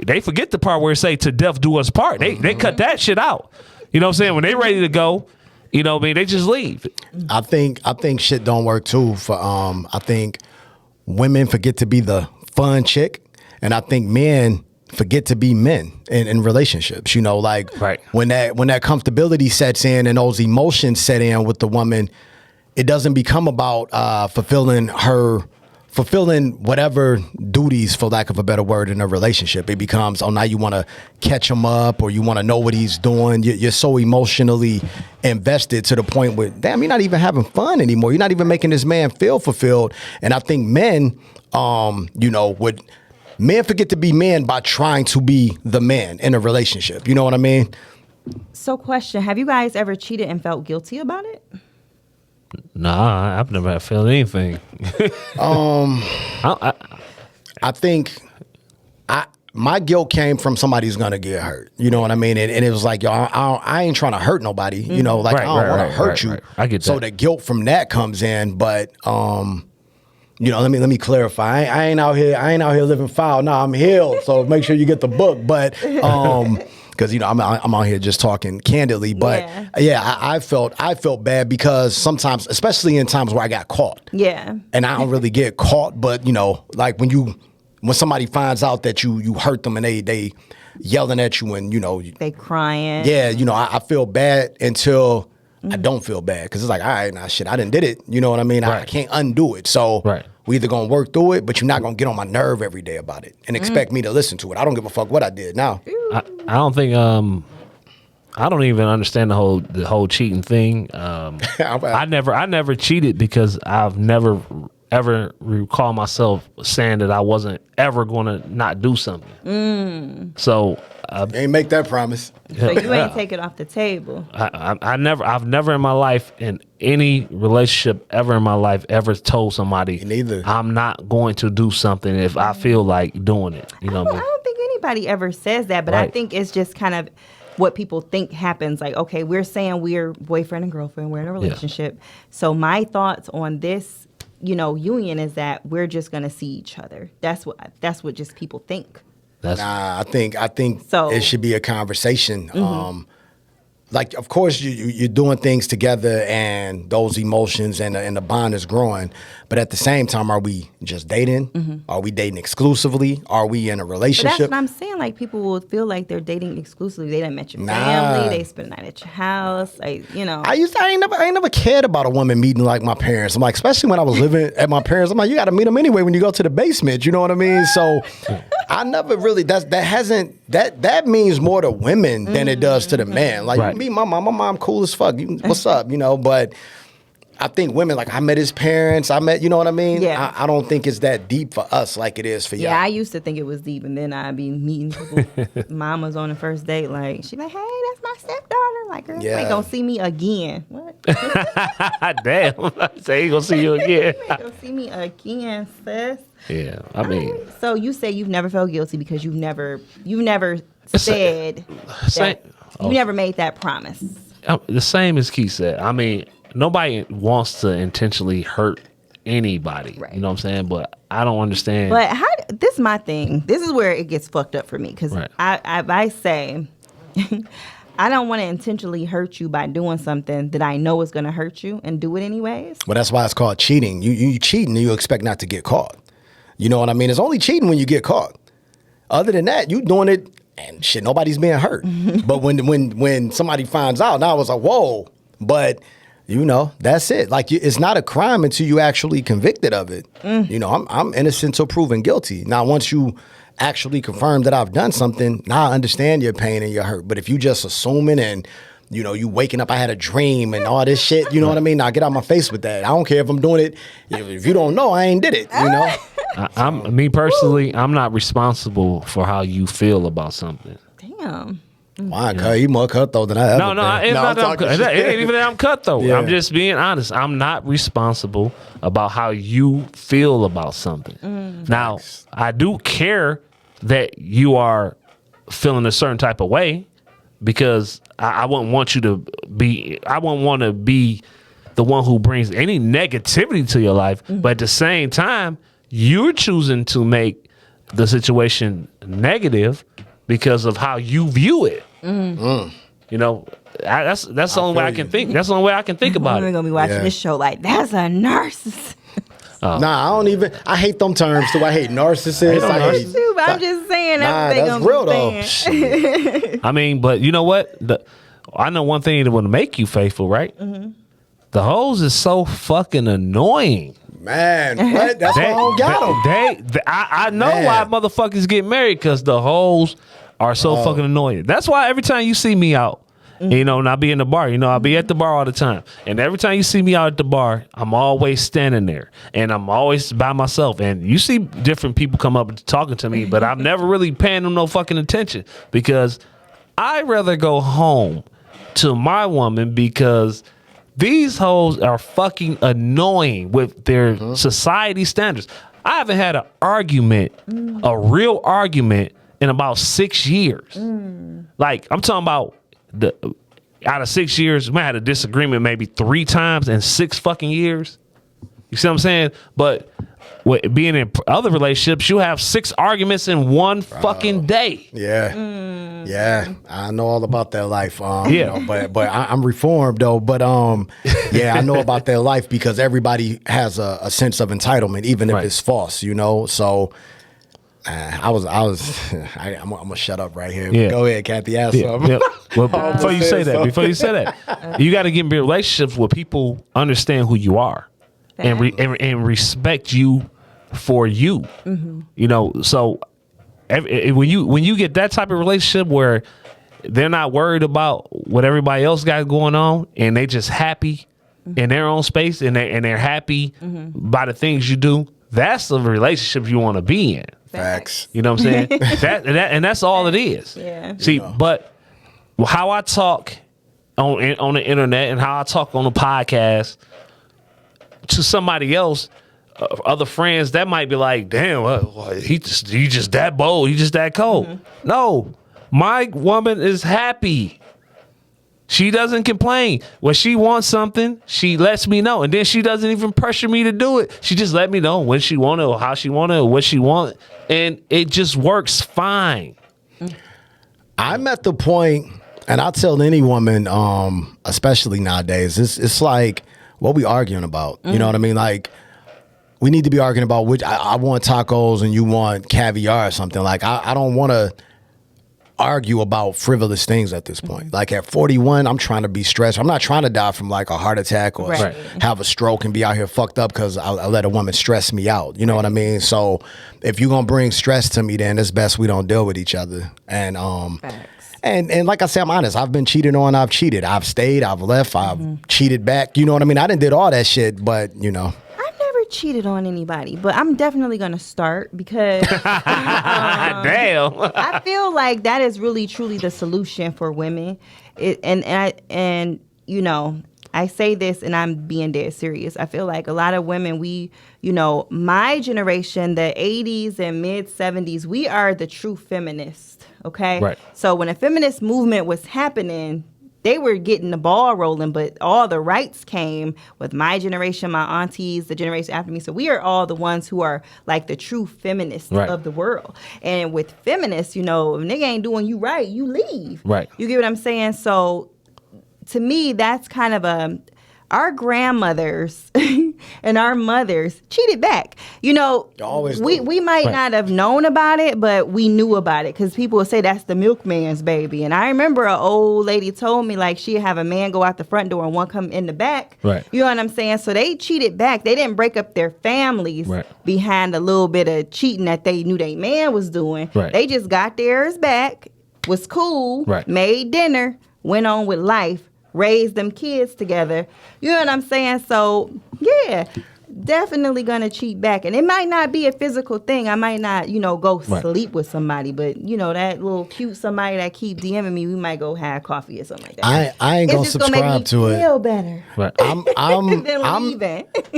they forget the part where it say "to death do us part." They cut that shit out. You know what I'm saying? When they ready to go, they just leave. I think shit don't work too. I think women forget to be the fun chick, and I think men forget to be men in relationships. Right. when that comfortability sets in and those emotions set in with the woman, it doesn't become about fulfilling whatever duties, for lack of a better word, in a relationship. It becomes, now you want to catch him up, or you want to know what he's doing. You're so emotionally invested to the point where, damn, you're not even having fun anymore. You're not even making this man feel fulfilled. And I think men, men forget to be men by trying to be the man in a relationship. You know what I mean? So question, have you guys ever cheated and felt guilty about it? Nah, I've never felt anything. I think my guilt came from somebody's gonna get hurt. You know what I mean? And it was like, yo, I ain't trying to hurt nobody. I don't want to hurt you. Right. I get that. So the guilt from that comes in. But let me clarify. I ain't out here living foul. No, I'm healed. So make sure you get the book. But because I'm out here just talking candidly, but I felt bad because sometimes, especially in times where I got caught, and I don't really get caught, but like when somebody finds out that you hurt them and they yelling at you and they crying, I feel bad until I don't feel bad, because it's like, all right, nah, shit, I done did it. You know what I mean? Right. I can't undo it. So we either gonna work through it, but you're not gonna get on my nerve every day about it and expect me to listen to it. I don't give a fuck what I did now. I don't think I don't even understand the whole cheating thing. I never cheated because I've never ever recall myself saying that I wasn't ever going to not do something. So ain't make that promise. So you ain't take it off the table. I've never in my life, in any relationship ever in my life, ever told somebody neither I'm not going to do something if I feel like doing it. I don't think anybody ever says that, but I think it's just kind of what people think happens. Like, okay, we're saying we're boyfriend and girlfriend, we're in a relationship. So my thoughts on this, union is that we're just gonna see each other. That's what just people think. I think so, it should be a conversation. Like, of course, you're doing things together, and those emotions and the bond is growing. But at the same time, are we just dating? Are we dating exclusively? Are we in a relationship? But that's what I'm saying. Like, people will feel like they're dating exclusively. They done met your family. They spend the night at your house. I ain't never cared about a woman meeting like my parents. I'm like, especially when I was living at my parents. I'm like, you got to meet them anyway when you go to the basement. You know what I mean? So I never really. That means more to women than it does to the man. Like, you meet my mom. My mom cool as fuck. What's up? But I think women, like, I met his parents. You know what I mean? Yeah. I don't think it's that deep for us like it is for y'all. Yeah, I used to think it was deep, and then I'd be meeting people. Mamas on the first date, like, she like, hey, that's my stepdaughter. Like, girl, you ain't gonna see me again. What? Damn. Say you gonna see you again. You ain't gonna see me again, sis. Yeah, I mean. So you say you've never felt guilty because you've never said that. You never made that promise. The same as Keith said. I mean, nobody wants to intentionally hurt anybody. Right. You know what I'm saying? But I don't understand. But this is my thing. This is where it gets fucked up for me. Because I say, I don't want to intentionally hurt you by doing something that I know is going to hurt you and do it anyways. Well, that's why it's called cheating. You cheating and you expect not to get caught. You know what I mean? It's only cheating when you get caught. Other than that, you doing it and shit, nobody's being hurt. But when somebody finds out, now it's like, whoa. But, that's it. Like, it's not a crime until you actually convicted of it. I'm innocent till proven guilty. Now, once you actually confirm that I've done something, now I understand your pain and your hurt. But if you just assuming and, you waking up, I had a dream and all this shit, you know what I mean? Now get out my face with that. I don't care if I'm doing it. If you don't know, I ain't did it, Me personally, I'm not responsible for how you feel about something. Damn. Why? You more cutthroat than I ever been. It ain't even that I'm cutthroat. Yeah. I'm just being honest. I'm not responsible about how you feel about something. Now, I do care that you are feeling a certain type of way, because I wouldn't want you to be, I wouldn't want to be the one who brings any negativity to your life. But at the same time, you're choosing to make the situation negative because of how you view it. You know, that's the only way I can think. That's the only way I can think about We're it. gonna be watching this show like, that's a narcissist. Nah, I hate them terms too. I hate narcissists. Too, but I'm just saying Nah, that's that's what they real gonna be saying. I mean, but you know what? I know one thing that would make you faithful, right? The hoes is so fucking annoying. Man, what? That's why I don't got them. I know Man. why motherfuckers get married, because the hoes are so fucking annoying. That's why every time you see me out, you know, and I be in the bar, you know, I be at the bar all the time. And every time you see me out at the bar, I'm always standing there and I'm always by myself. And you see different people come up and talking to me, but I'm never really paying them no fucking attention, because I'd rather go home to my woman, because these hoes are fucking annoying with their society standards. I haven't had an argument, a real argument, in about 6 years. Like, I'm talking about out of 6 years, we had a disagreement maybe 3 times in 6 fucking years. You see what I'm saying? But with being in other relationships, you have 6 arguments in one fucking day. Yeah. Yeah. I know all about that life. Yeah. You know, but I'm reformed though. But yeah, I know about their life because everybody has a sense of entitlement, even if it's false, you know? So I'm gonna shut up right here. Yeah. Go ahead, Kathy. Ask something. Yeah. Well, before you say that, you got to get in relationships where people understand who you are and respect you for you. You know, so when you get that type of relationship where they're not worried about what everybody else got going on, and they just happy in their own space, and they're happy by the things you do, that's the relationship you want to be in. Facts. You know what I'm saying? And that's all it is. Yeah. See, but how I talk on the internet and how I talk on the podcast to somebody else, other friends, that might be like, damn, he just that bold, he just that cold. No, my woman is happy. She doesn't complain. When she wants something, she lets me know. And then she doesn't even pressure me to do it. She just let me know when she want it, or how she want it, or what she want. And it just works fine. I'm at the point, and I tell any woman, especially nowadays, it's like, what we arguing about? You know what I mean? Like, we need to be arguing about which I want tacos and you want caviar or something. Like, I don't want to argue about frivolous things at this point. Like, at 41, I'm trying to be stressed. I'm not trying to die from like a heart attack or have a stroke and be out here fucked up because I let a woman stress me out. You know what I mean? So if you're gonna bring stress to me, then it's best we don't deal with each other. And and like I said, I'm honest. I've been cheated on. I've cheated. I've stayed. I've left. I've cheated back. You know what I mean? I did all that shit, but you know. Cheated on anybody, but I'm definitely gonna start because damn, I feel like that is really truly the solution for women. And you know, I say this and I'm being dead serious. I feel like a lot of women, my generation, the 80s and mid 70s, we are the true feminists. Okay, right. So when a feminist movement was happening, they were getting the ball rolling, but all the rights came with my generation, my aunties, the generation after me. So we are all the ones who are like the true feminists of the world. And with feminists, if nigga ain't doing you right, you leave. Right. You get what I'm saying? So to me, that's kind of our grandmothers and our mothers cheated back. Always we might not have known about it, but we knew about it because people would say that's the milkman's baby. And I remember an old lady told me like she'd have a man go out the front door and one come in the back. Right. You know what I'm saying? So they cheated back. They didn't break up their families behind a little bit of cheating that they knew their man was doing. Right. They just got theirs back, was cool, made dinner, went on with life, raised them kids together. You know what I'm saying? So, yeah, definitely gonna cheat back, and it might not be a physical thing. I might not, go sleep with somebody, but that little cute somebody that keep DMing me, we might go have coffee or something like that. I ain't gonna subscribe to it. Feel better. Right.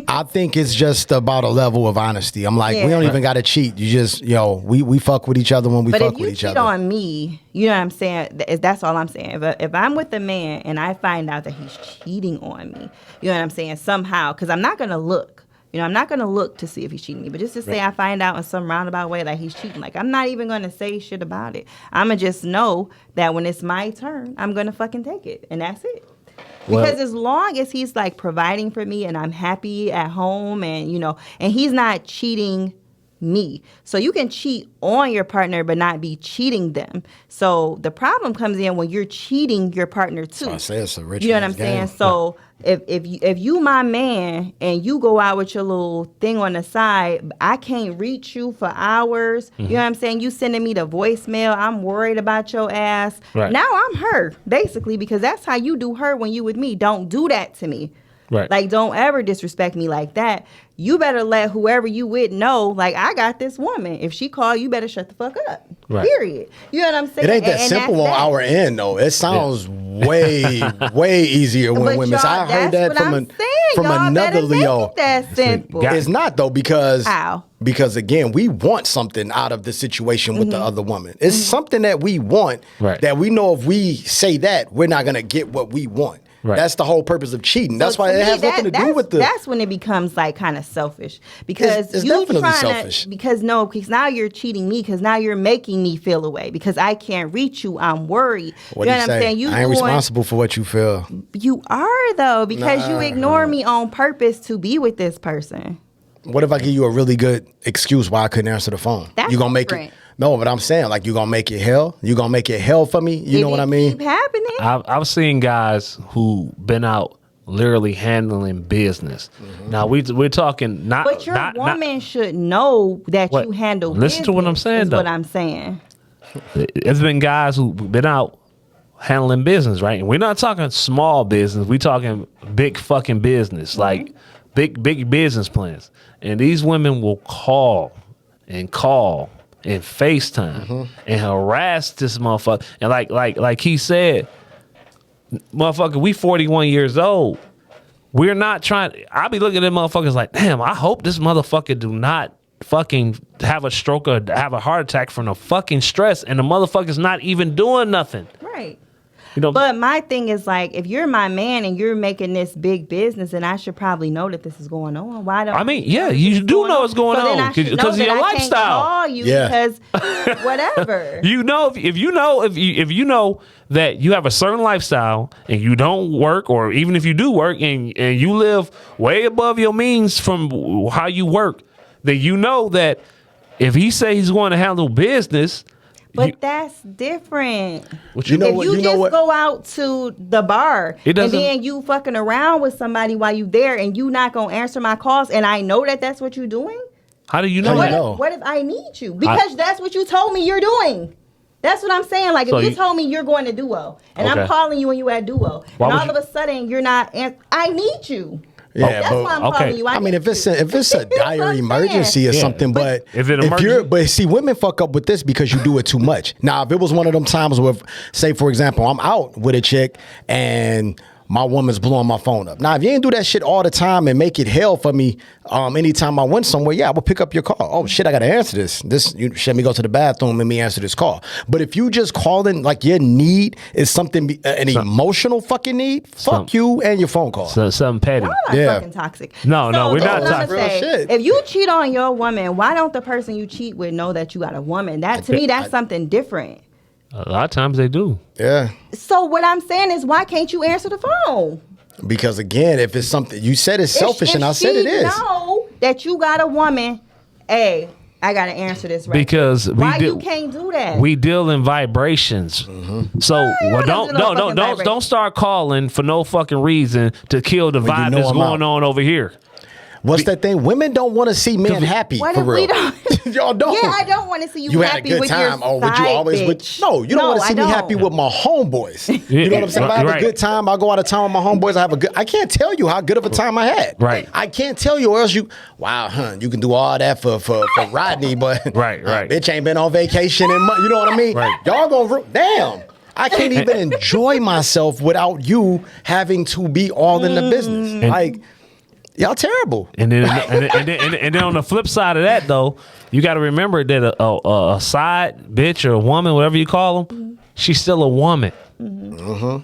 I think it's just about a level of honesty. I'm like, we don't even gotta cheat. You just, we fuck with each other when we fuck with each other. But if you cheat on me, you know what I'm saying? That's all I'm saying. If I'm with a man and I find out that he's cheating on me, you know what I'm saying? Somehow, because I'm not gonna look. I'm not going to look to see if he's cheating me, but just to say I find out in some roundabout way that he's cheating, like, I'm not even going to say shit about it. I'm going to just know that when it's my turn, I'm going to fucking take it, and that's it. Because as long as he's, like, providing for me and I'm happy at home and, and he's not cheating me. So you can cheat on your partner but not be cheating them. So the problem comes in when you're cheating your partner too. So I say it's a rich You know what I'm saying? So if you my man and you go out with your little thing on the side, I can't reach you for hours. You know what I'm saying? You sending me the voicemail. I'm worried about your ass. Right. Now I'm her, basically, because that's how you do her when you with me. Don't do that to me. Right. Like, don't ever disrespect me like that. You better let whoever you with know, like, I got this woman. If she call, you better shut the fuck up. Right. Period. You know what I'm saying? It ain't that simple on our end, though. It sounds way easier when women. So I heard that from another Leo. That simple. It's not, though, because How? Because again, we want something out of the situation with the other woman. It's something that we want that we know if we say that, we're not gonna get what we want. Right. That's the whole purpose of cheating. That's why it has nothing to do with the. That's when it becomes like kind of selfish because it's you definitely selfish. Because now you're cheating me because now you're making me feel away because I can't reach you. I'm worried. What you know what I'm saying? I ain't responsible for what you feel. You are though because you ignore me on purpose to be with this person. What if I give you a really good excuse why I couldn't answer the phone? That's you gonna make different. it. No, but I'm saying, like, you gonna make it hell? You gonna make it hell for me? You know what I mean? Keep happening. I've seen guys who been out literally handling business. Now we're talking not. But your woman should know that you handle. Listen to what I'm saying. Is what I'm saying. There's been guys who been out handling business, right? And we're not talking small business. We're talking big fucking business, like big business plans. And these women will call and FaceTime and harass this motherfucker. And like he said, motherfucker, we 41 years old. We're not trying. I be looking at motherfuckers like, damn, I hope this motherfucker do not fucking have a stroke or have a heart attack from the fucking stress. And the motherfucker's not even doing nothing. Right. But my thing is like, if you're my man and you're making this big business, then I should probably know that this is going on. Why don't? I mean, yeah, you do know what's going on because of your lifestyle. I can't call you because whatever. You know, if you know that you have a certain lifestyle and you don't work, or even if you do work and you live way above your means from how you work, then you know that if he say he's going to handle business. But that's different. If you go out to the bar and then you fucking around with somebody while you there and you not gonna answer my calls and I know that that's what you're doing. How do you know? What if I need you? Because that's what you told me you're doing. That's what I'm saying. Like, if you told me you're going to Duo and I'm calling you when you at Duo and all of a sudden you're not, I need you. Yeah, that's why I'm calling you. I mean, if it's a dire emergency or something, but see, women fuck up with this because you do it too much. Now, if it was one of them times where, say, for example, I'm out with a chick and my woman's blowing my phone up. Now, if you ain't do that shit all the time and make it hell for me, anytime I went somewhere, I will pick up your call. Oh shit, I gotta answer this. You let me go to the bathroom and me answer this call. But if you just calling like your need is something, an emotional fucking need, fuck you and your phone call. Something petty. Y'all are fucking toxic. No, we're not toxic. If you cheat on your woman, why don't the person you cheat with know that you got a woman? That to me, that's something different. A lot of times they do. Yeah. So what I'm saying is, why can't you answer the phone? Because again, if it's something you said it's selfish, and I said it is. Know that you got a woman. Hey, I gotta answer this right. Because you can't do that? We deal in vibrations. So don't start calling for no fucking reason to kill the vibe that's going on over here. What's that thing? Women don't want to see men happy for real. Y'all don't. Yeah, I don't want to see you, You had a happy good with time. your Oh, would you side always? bitch. No, you don't want to see me happy with my homeboys. You know what I'm saying? If I have a good time, I go out of town with my homeboys. I can't tell you how good of a time I had. Right. I can't tell you, or else wow, you can do all that for Rodney, but right. Bitch ain't been on vacation in months. You know what I mean? Right. Y'all gonna damn. I can't even enjoy myself without you having to be all in the business. Like, y'all terrible. And then on the flip side of that, though, you got to remember that a side bitch or a woman, whatever you call them, she's still a woman.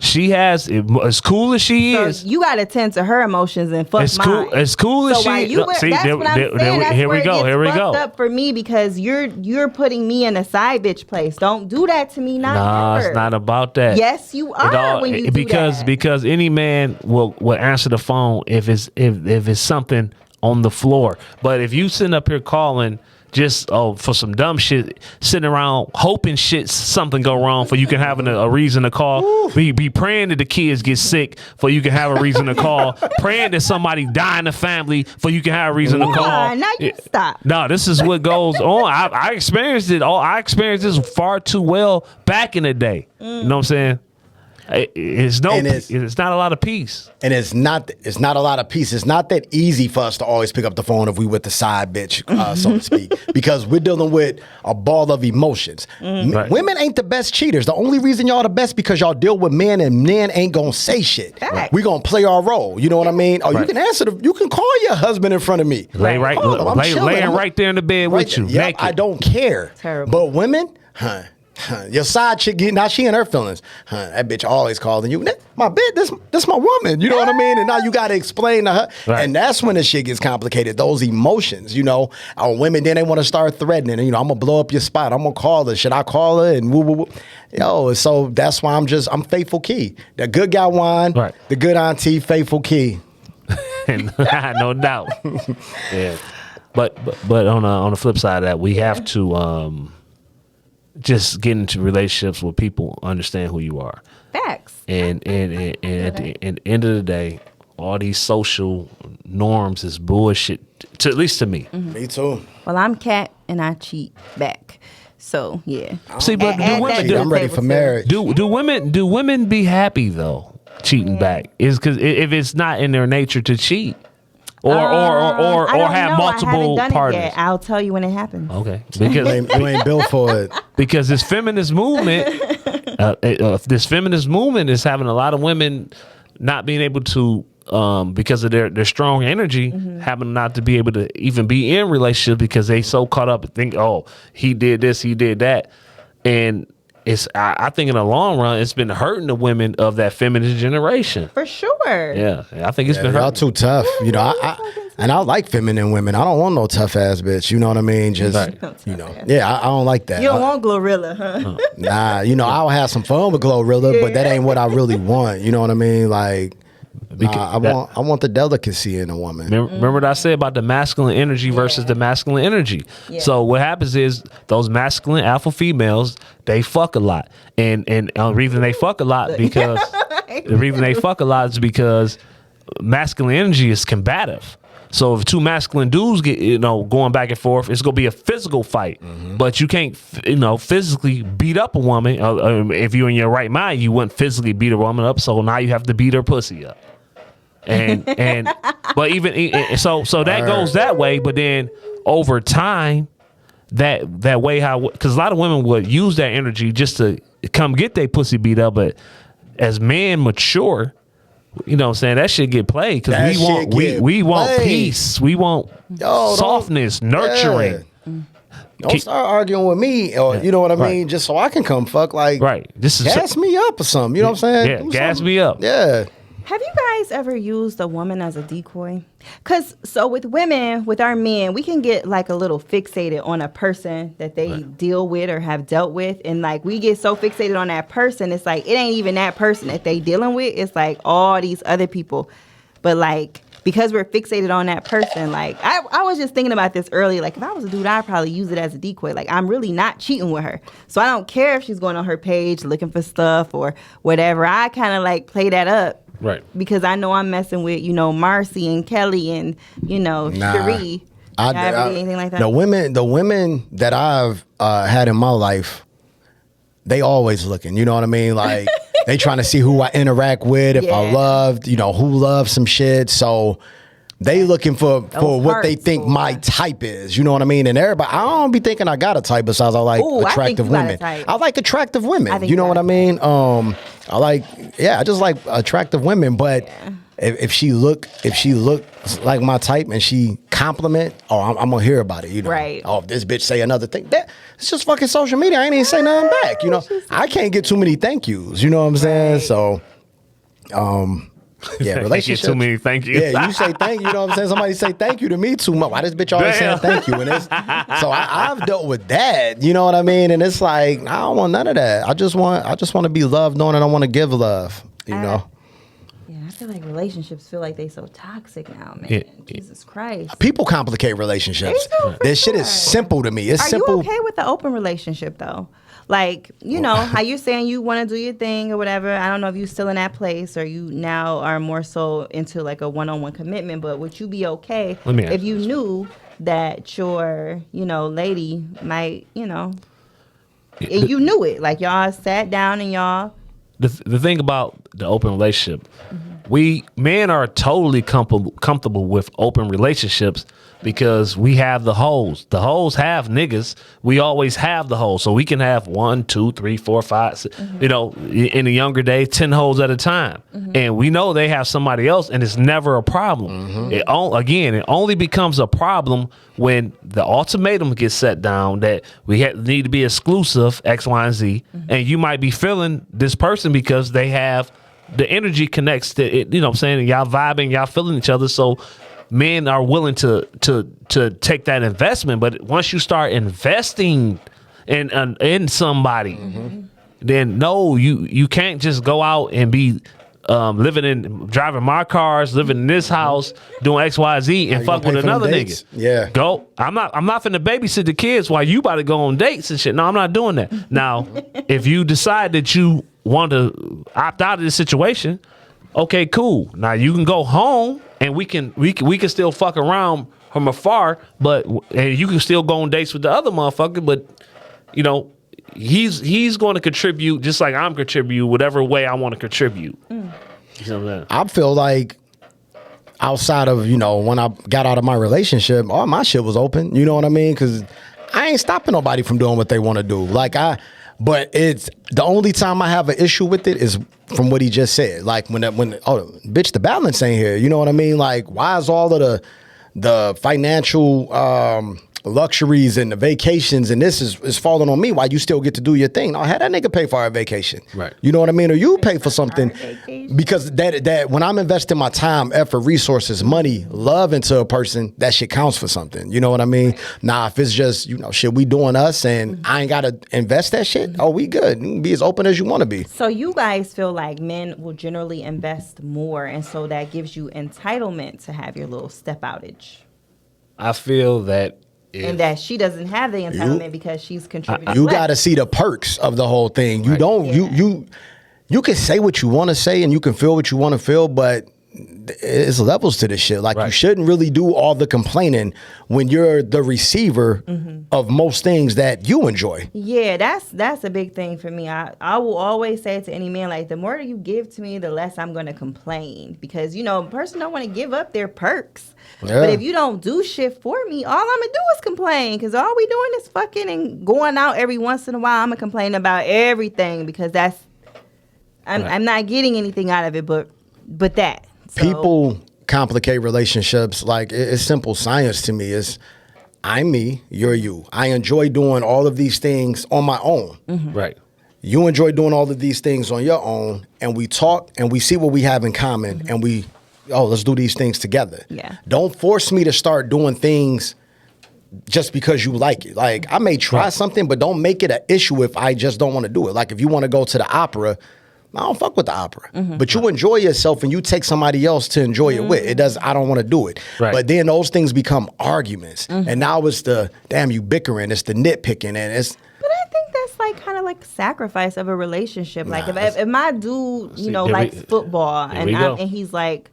She has, as cool as she is, you got to tend to her emotions and fuck mine. As cool as she is. See, that's what I'm saying. Here we go. Here we go. Up for me because you're putting me in a side bitch place. Don't do that to me. Nah, it's not about that. Yes, you are when you do that. Because any man will answer the phone if it's something on the floor. But if you sitting up here calling just for some dumb shit, sitting around hoping something go wrong for you can have a reason to call. Be praying that the kids get sick for you can have a reason to call. Praying that somebody die in the family for you can have a reason to call. Now you stop. No, this is what goes on. I experienced it. I experienced this far too well back in the day. You know what I'm saying? It's not a lot of peace. And it's not a lot of peace. It's not that easy for us to always pick up the phone if we with the side bitch, so to speak, because we're dealing with a ball of emotions. Right. Women ain't the best cheaters. The only reason y'all the best because y'all deal with men and men ain't gonna say shit. Right. We gonna play our role. You know what I mean? Oh, you can you can call your husband in front of me. Laying right there in the bed with you. Yep, I don't care. Terrible. But women, your side chick, now she in her feelings. That bitch always calling you. My bitch, this my woman. You know what I mean? And now you got to explain to her. Right. And that's when the shit gets complicated. Those emotions, Our women, then they want to start threatening. And, I'm going to blow up your spot. I'm going to call her. Should I call her? And woo, woo, woo. Yo, so that's why I'm Faithful Key. The good guy Juan, right. The good auntie, Faithful Key. No doubt. Yeah. But on the flip side of that, we have to just get into relationships where people understand who you are. Facts. And at the end of the day, all these social norms is bullshit. At least to me. Mm-hmm. Me too. Well, I'm cat and I cheat back. So yeah. See, but I'm ready for marriage. Do women be happy though cheating back? Is because if it's not in their nature to cheat. Or have multiple partners. Yet. I'll tell you when it happens. Okay, because you ain't built for it. Because this feminist movement, is having a lot of women not being able to, because of their strong energy, having not to be able to even be in relationships because they so caught up and think, oh, he did this, he did that, and. I think in the long run, it's been hurting the women of that feminist generation. For sure. Yeah, I think it's been hurting. Y'all too tough. I like feminine women. I don't want no tough ass bitch. You know what I mean? Just, right. Yeah, I don't like that. You don't want Glorilla, huh? Nah, I'll have some fun with Glorilla, but that ain't what I really want. You know what I mean? Like, I want the delicacy in a woman. Remember what I said about the masculine energy versus the masculine energy. Yeah. So what happens is those masculine alpha females, they fuck a lot, and the reason they fuck a lot because is because masculine energy is combative. So if two masculine dudes get going back and forth, it's gonna be a physical fight. But you can't physically beat up a woman. If you're in your right mind, you wouldn't physically beat a woman up. So now you have to beat her pussy up. And but even so that goes that way. But then over time, that way because a lot of women would use that energy just to come get their pussy beat up. But as men mature, you know what I'm saying, that shit get played because we want peace, we want softness, nurturing. Yeah. Don't start arguing with me, or you know what I mean, just so I can come fuck. Like, right, this is gas me up or something. You know what I'm saying? Yeah, gas me up. Yeah. Have you guys ever used a woman as a decoy? Because with women, with our men, we can get like a little fixated on a person that they deal with or have dealt with. And like we get so fixated on that person, it's like it ain't even that person that they dealing with. It's like all these other people. But like because we're fixated on that person, like I was just thinking about this earlier. Like if I was a dude, I'd probably use it as a decoy. Like I'm really not cheating with her. So I don't care if she's going on her page looking for stuff or whatever. I kind of like play that up. Right. Because I know I'm messing with, Marcy and Kelly and, Cherie. ever did anything like that? The women that I've had in my life, they always looking. You know what I mean? Like they trying to see who I interact with, if I loved, who loves some shit. So they looking for what they think my type is. You know what I mean? And everybody, I don't be thinking I got a type besides I like attractive women. I like attractive women. You know what I mean? I just like attractive women. But if she look like my type and she compliment, I'm gonna hear about it. You know? Right. Oh, if this bitch say another thing, it's just fucking social media. I ain't even say nothing back. You know, I can't get too many thank yous. You know what I'm saying? So, yeah, relationships. Too many thank you. Yeah, you say thank you. You know what I'm saying? Somebody say thank you to me too much. Why this bitch always saying thank you? And so I've dealt with that. You know what I mean? And it's like I don't want none of that. I just want to be loved, knowing that I want to give love. You know. Yeah, I feel like relationships feel like they so toxic now, man. Jesus Christ. People complicate relationships. This shit is simple to me. It's simple. Are you okay with the open relationship though? Like, how you're saying you want to do your thing or whatever. I don't know if you're still in that place or you now are more so into like a one-on-one commitment, but would you be okay if you knew that your, lady might, and you knew it, like y'all sat down and y'all. The thing about the open relationship, we men are totally comfortable with open relationships because we have the hoes. The hoes have niggas. We always have the hoes. So we can have 1, 2, 3, 4, 5, in the younger days, 10 hoes at a time. And we know they have somebody else and it's never a problem. It only becomes a problem when the ultimatum gets set down that we need to be exclusive, X, Y, and Z. And you might be feeling this person because they have the energy connects to it, you know what I'm saying? Y'all vibing, y'all feeling each other. So men are willing to take that investment. But once you start investing in somebody, then no, you can't just go out and be driving my cars, living in this house, doing X, Y, Z, and fuck with another nigga. Yeah. I'm not finna babysit the kids while you about to go on dates and shit. No, I'm not doing that. Now, if you decide that you want to opt out of this situation, okay, cool. Now you can go home and we can still fuck around from afar, and you can still go on dates with the other motherfucker, but he's going to contribute just like I'm contribute whatever way I want to contribute. You know what I'm saying? I feel like outside of, when I got out of my relationship, all my shit was open. You know what I mean? Because I ain't stopping nobody from doing what they want to do. But it's the only time I have an issue with it is from what he just said. Like when bitch, the balance ain't here. You know what I mean? Like, why is all of the financial luxuries and the vacations and this is falling on me while you still get to do your thing? Now have that nigga pay for our vacation. Right. You know what I mean? Or you pay for something, because that when I'm investing my time, effort, resources, money, love into a person, that shit counts for something. You know what I mean? Right. Now if it's just, shit, we doing us and I ain't gotta invest that shit, we good. You can be as open as you want to be. So you guys feel like men will generally invest more, and so that gives you entitlement to have your little step outage. I feel that and that she doesn't have the entitlement because she's contributing. You got to see the perks of the whole thing. You don't. You can say what you want to say and you can feel what you want to feel, but it's levels to this shit. Like you shouldn't really do all the complaining when you're the receiver of most things that you enjoy. Yeah, that's a big thing for me. I will always say to any man, like, the more you give to me, the less I'm going to complain, because a person don't want to give up their perks. Yeah. But if you don't do shit for me, all I'm going to do is complain, because all we doing is fucking and going out every once in a while. I'm going to complain about everything because I'm not getting anything out of it but that. So, people complicate relationships. Like, it's simple science to me. It's I'm me, you're you. I enjoy doing all of these things on my own. Right. You enjoy doing all of these things on your own, and we talk and we see what we have in common, and let's do these things together. Yeah. Don't force me to start doing things just because you like it. Like, I may try something, but don't make it an issue if I just don't want to do it. Like, if you want to go to the opera, I don't fuck with the opera. But you enjoy yourself and you take somebody else to enjoy it with. I don't want to do it. Right. But then those things become arguments. And now it's the, damn, you bickering. It's the nitpicking. And it's... But I think that's like kind of like sacrifice of a relationship. Like if my dude, likes football and he's like,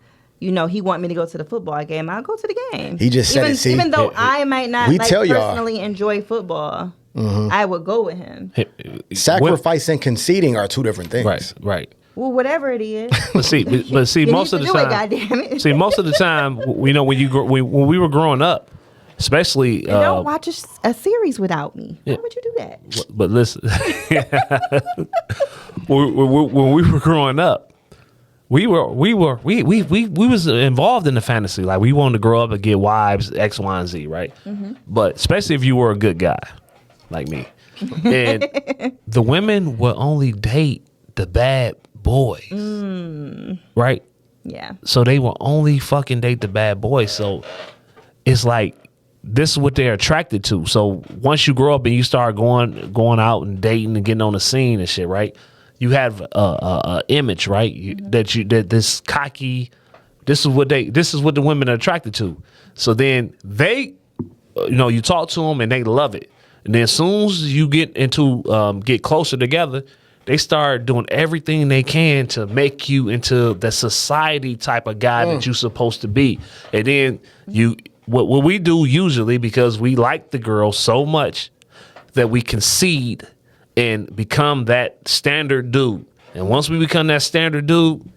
he want me to go to the football game, I'll go to the game. He just said even, it, see? even though I might not We like tell y'all. personally enjoy football, I would go with him. Sacrifice and conceding are two different things. Right. Well, whatever it is. But see, You most need of to the do it, time, goddammit. see, most of the time, when we were growing up, especially Don't watch a series without me. Why would you do that? But listen, when we were growing up, we was involved in the fantasy. Like we wanted to grow up and get wives, X, Y, and Z, right? But especially if you were a good guy, like me, and the women will only date the bad boys, right? Yeah. So they will only fucking date the bad boys. So it's like this is what they're attracted to. So once you grow up and you start going out and dating and getting on the scene and shit, right? You have a image, right? That this cocky. This is what the women are attracted to. So then they, you talk to them and they love it. And then as soon as you get get closer together, they start doing everything they can to make you into the society type of guy that you're supposed to be. And then what we do usually, because we like the girl so much that we concede and become that standard dude. And once we become that standard dude,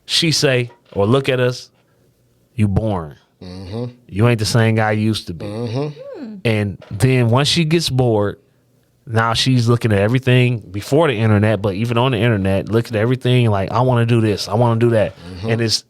she say, or look at us, you boring. You ain't the same guy you used to be. And then once she gets bored, now she's looking at everything before the internet, but even on the internet, looking at everything like, I want to do this, I want to do that. And it's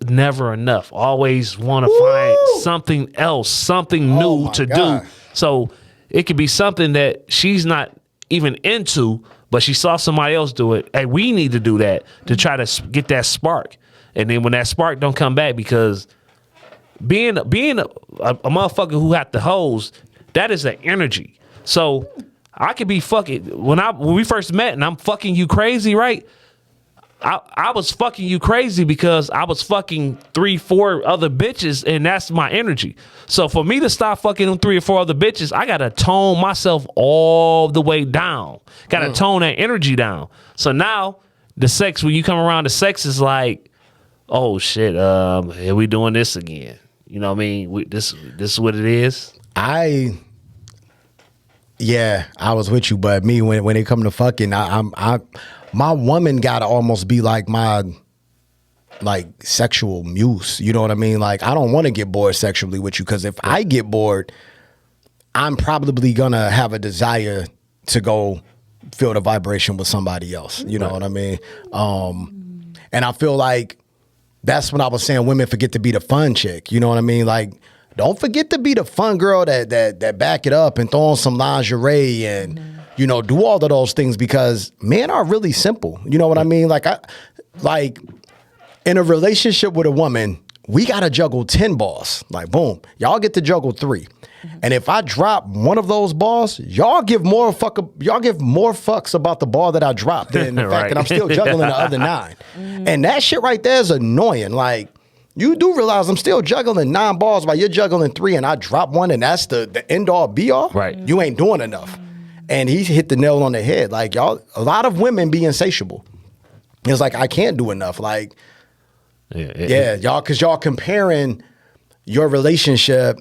never enough. Always want to find something else, something new to do. So it could be something that she's not even into, but she saw somebody else do it. Hey, we need to do that to try to get that spark. And then when that spark don't come back, because being a motherfucker who had the hose, that is an energy. So I could be fucking when we first met and I'm fucking you crazy, right? I was fucking you crazy because I was fucking 3-4 other bitches, and that's my energy. So for me to stop fucking them 3 or 4 other bitches, I gotta tone myself all the way down. Gotta tone that energy down. So now the sex, when you come around, the sex is like, oh shit, here we doing this again. You know what I mean? This is what it is. I was with you, but me when it come to fucking, my woman gotta almost be like my sexual muse. You know what I mean? Like I don't want to get bored sexually with you, because if I get bored, I'm probably gonna have a desire to go feel the vibration with somebody else. You know what I mean? And I feel like that's when I was saying women forget to be the fun chick. You know what I mean? Like, don't forget to be the fun girl that back it up and throw on some lingerie and do all of those things, because men are really simple. You know what I mean? Like in a relationship with a woman, we gotta juggle 10 balls. Like boom, y'all get to juggle 3. And if I drop one of those balls, y'all give more fucks about the ball that I dropped than the fact that I'm still juggling the other 9. And that shit right there is annoying. Like, you do realize I'm still juggling 9 balls while you're juggling 3, and I drop one, and that's the end all be all. Right. You ain't doing enough. And he hit the nail on the head. Like, y'all, a lot of women be insatiable. It's like, I can't do enough. Like, y'all, because y'all comparing your relationship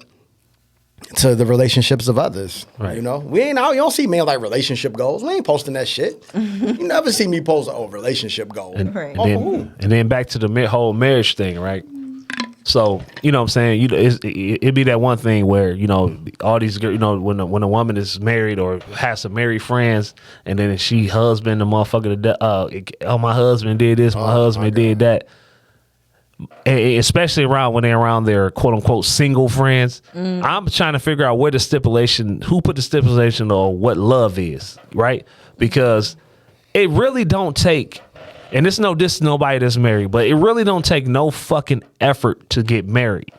to the relationships of others. Right. We ain't out. You don't see me like relationship goals. We ain't posting that shit. You never see me post relationship goals. And then back to the whole marriage thing, right? So, you know what I'm saying? It'd be that one thing where, all these girls, when a woman is married or has some married friends, and then she husband the motherfucker, my husband did this, my husband did that. Especially when they're around their quote unquote single friends. I'm trying to figure out who put the stipulation on what love is, right? Because it really don't take, and this is nobody that's married, but it really don't take no fucking effort to get married.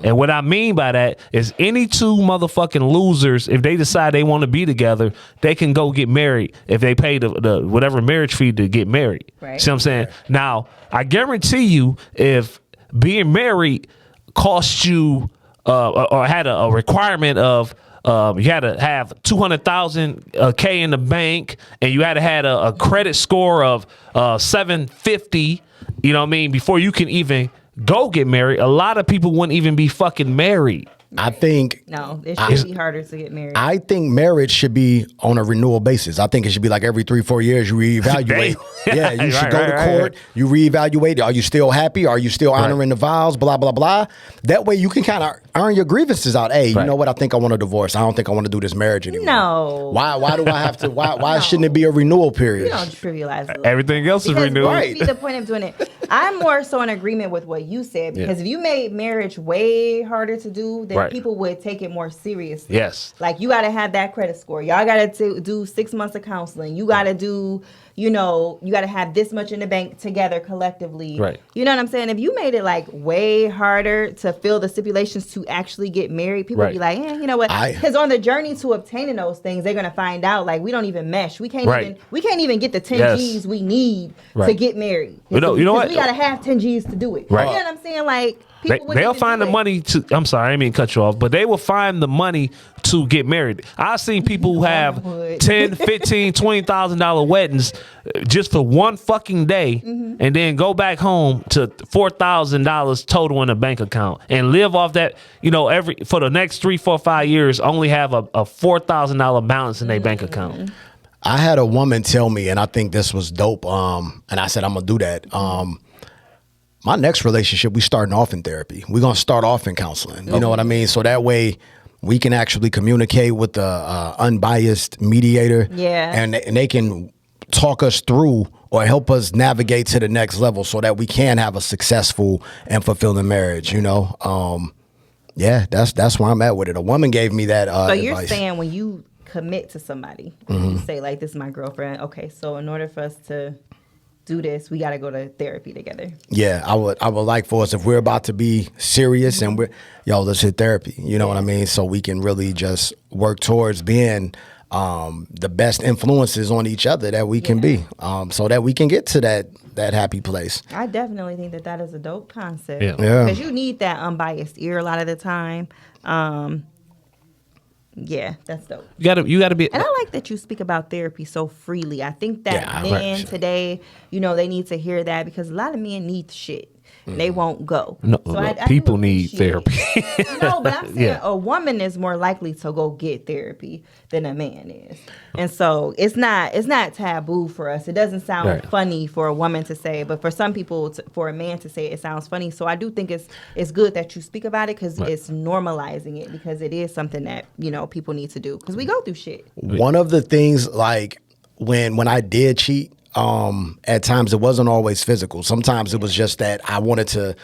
And what I mean by that is any 2 motherfucking losers, if they decide they want to be together, they can go get married if they pay the whatever marriage fee to get married. Right. See what I'm saying? Right. Now, I guarantee you, if being married cost you or had a requirement of you had to have 200,000 K in the bank, and you had to have a credit score of 750, you know what I mean, before you can even go get married, a lot of people wouldn't even be fucking married. I think No, it should be harder to get married. I think marriage should be on a renewal basis. I think it should be like every 3-4 years you reevaluate. Yeah, you should go to court. You reevaluate. Are you still happy? Are you still honoring the vows? Blah blah blah. That way you can kind of earn your grievances out. Hey, you know what? I think I want a divorce. I don't think I want to do this marriage anymore. No. Why do I have to? Why shouldn't it be a renewal period? You don't trivialize it. Everything else is renewed. What would be the point of doing it? I'm more so in agreement with what you said because if you made marriage way harder to do, then people would take it more seriously. Yes. Like you got to have that credit score. Y'all got to do 6 months of counseling. You got to do, you got to have this much in the bank together collectively. Right. You know what I'm saying? If you made it like way harder to fill the stipulations to actually get married, people would be like, you know what? Because on the journey to obtaining those things, they're gonna find out like we don't even mesh. We can't even get the 10 G's we need to get married. You know what? We gotta have 10 G's to do it. Right. You know what I'm saying? Like they'll find the money to. I'm sorry, I didn't mean to cut you off, but they will find the money to get married. I've seen people who have $10, $15, $20,000 weddings just for one fucking day, and then go back home to $4,000 total in a bank account and live off that. For the next 3, 4, 5 years, only have a $4,000 balance in their bank account. I had a woman tell me, and I think this was dope. And I said I'm gonna do that. My next relationship, we starting off in therapy. We're going to start off in counseling. You know what I mean? So that way we can actually communicate with the unbiased mediator. Yeah. And they can talk us through or help us navigate to the next level so that we can have a successful and fulfilling marriage, Yeah, that's where I'm at with it. A woman gave me that So you're advice. saying when you commit to somebody, you say like, this is my girlfriend. Okay, so in order for us to do this, we got to go to therapy together. Yeah, I would like for us, if we're about to be serious and let's hit therapy. You know what I mean? So we can really just work towards being the best influences on each other that we can be, so that we can get to that happy place. I definitely think that is a dope concept. Yeah. Because you need that unbiased ear a lot of the time. Yeah, that's dope. You gotta be. And I like that you speak about therapy so freely. I think that men today, they need to hear that because a lot of men need shit. They won't go. No, so I people need therapy. No, but I'm saying a woman is more likely to go get therapy than a man is, and so it's not taboo for us. It doesn't sound funny for a woman to say, but for some people, for a man to say it sounds funny. So I do think it's good that you speak about it because it's normalizing it because it is something that people need to do because we go through shit. One of the things like when I did cheat. At times it wasn't always physical. Sometimes it was just that I wanted to.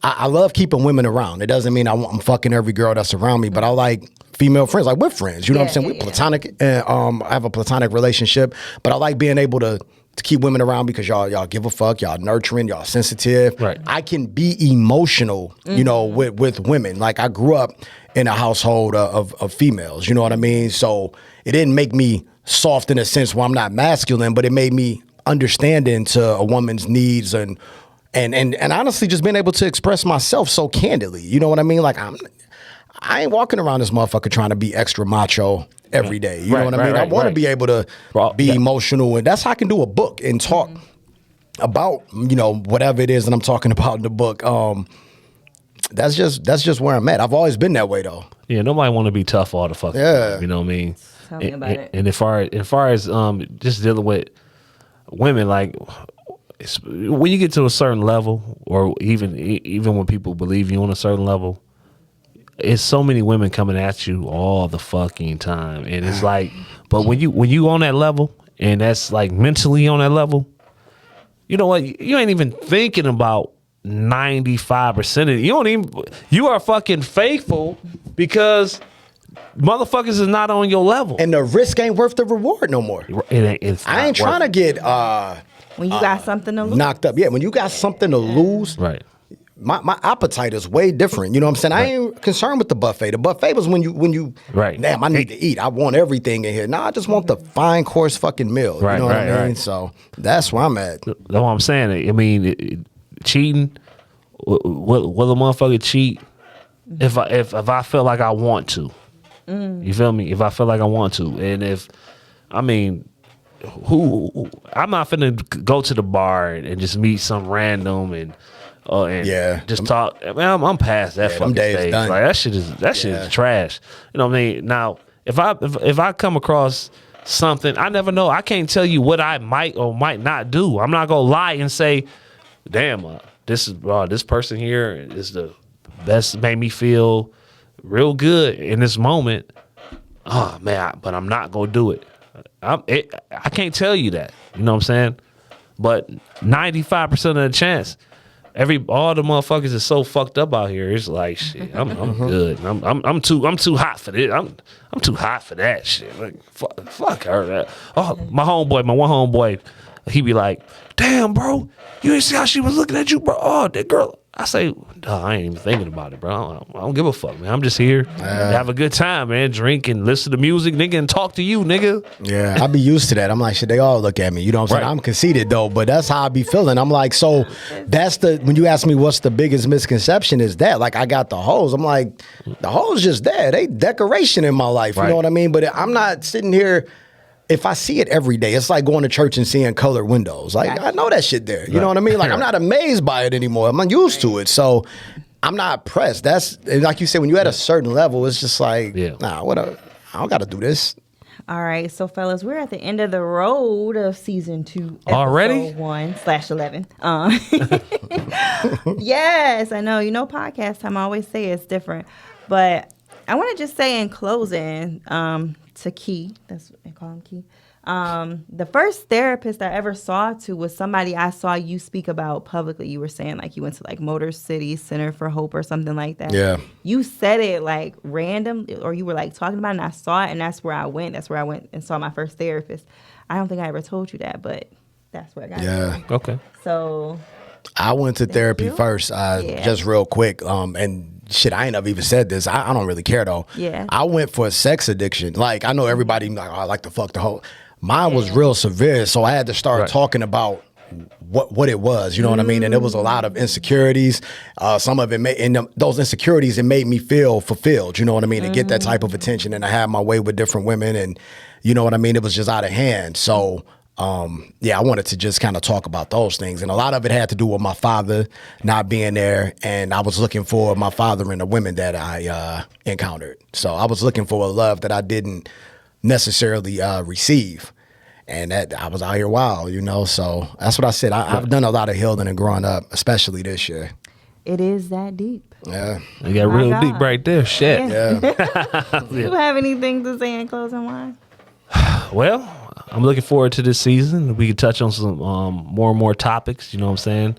I love keeping women around. It doesn't mean I'm fucking every girl that's around me, but I like female friends. Like we're friends. You know what I'm saying? We're platonic. I have a platonic relationship, but I like being able to keep women around because y'all give a fuck. Y'all nurturing. Y'all sensitive. Right. I can be emotional. With women. Like I grew up in a household of females. You know what I mean? So it didn't make me soft in a sense where I'm not masculine, but it made me understanding to a woman's needs and honestly just being able to express myself so candidly. You know what I mean? Like I ain't walking around this motherfucker trying to be extra macho every day. You know what I mean? I want to be able to be emotional, and that's how I can do a book and talk about whatever it is that I'm talking about in the book. That's just where I'm at. I've always been that way though. Yeah, nobody want to be tough all the fucking time, you know what I mean? Tell me about it. And as far as just dealing with women, like when you get to a certain level, or even when people believe you on a certain level, it's so many women coming at you all the fucking time, and it's like, but when you on that level, and that's like mentally on that level, you know what? You ain't even thinking about 95% of it. You are fucking faithful because motherfuckers is not on your level, and the risk ain't worth the reward no more. I ain't trying to get when you got something to lose, knocked up. Yeah, when you got something to lose, right. My appetite is way different. You know what I'm saying? I ain't concerned with the buffet. The buffet was when you right. Damn, I need to eat. I want everything in here. Nah, I just want the fine course fucking meal. Right, you know what I mean? Right. So that's where I'm at. That's what I'm saying. I mean, cheating. Will a motherfucker cheat if I feel like I want to? You feel me? If I feel like I want to, and who I'm not finna go to the bar and just meet some random and and Yeah. just talk. Man, I'm past that fucking days stage. done. Like that shit is trash. You know what I mean? Now, if I come across something, I never know. I can't tell you what I might or might not do. I'm not gonna lie and say, damn, this person here is the best, made me feel real good in this moment. Oh man, but I'm not gonna do it. I can't tell you that. You know what I'm saying? But 95% of the chance, all the motherfuckers is so fucked up out here. It's like shit. I'm good. I'm too hot for this. I'm too hot for that shit. Like fuck her. Oh, my one homeboy, he be like, damn, bro, you ain't see how she was looking at you, bro. Oh, that girl. I say, I ain't even thinking about it, bro. I don't give a fuck, man. I'm just here to have a good time, man. Drink and listen to music, nigga, and talk to you, nigga. Yeah, I be used to that. I'm like, shit, they all look at me. You know what I'm saying? Right. I'm conceited, though, but that's how I be feeling. I'm like, so when you ask me what's the biggest misconception is that, like, I got the hoes. I'm like, the hoes just there. They decoration in my life. You know what I mean? But I'm not sitting here. If I see it every day, it's like going to church and seeing colored windows. Like, I know that shit there. You know what I mean? Like, I'm not amazed by it anymore. I'm not used to it. So I'm not pressed. That's, like you said, when you're at a certain level, it's just like, nah, I don't got to do this. All right, so fellas, we're at the end of the road of season 2, already, 1/11. Yes, I know. You know, podcast time. I always say it's different, but I want to just say in closing, to Key, that's what I call him, Key. The first therapist I ever saw was somebody I saw you speak about publicly. You were saying like you went to like Motor City Center for Hope or something like that. Yeah. You said it like random, or you were like talking about it and I saw it, and that's where I went. That's where I went and saw my first therapist. I don't think I ever told you that, but that's where I got it. Okay. So I went to therapy first, just real quick. And shit, I ain't never even said this. I don't really care though. Yeah. I went for a sex addiction. Like, I know everybody like, oh, I like to fuck the whole. Mine was real severe, so I had to start talking about what it was. You know what I mean? And there was a lot of insecurities. Some of it those insecurities, it made me feel fulfilled. You know what I mean? To get that type of attention, and I had my way with different women, and you know what I mean? It was just out of hand. So. I wanted to just kind of talk about those things. And a lot of it had to do with my father not being there. And I was looking for my father in the women that I encountered. So I was looking for a love that I didn't necessarily receive. And that I was out here wild, you know. So that's what I said. I've done a lot of healing and growing up, especially this year. it is that deep. Yeah. You got real deep right there. Shit. Yeah. Do you have anything to say in closing, Juan? Well, I'm looking forward to this season. We can touch on some more and more topics. You know what I'm saying?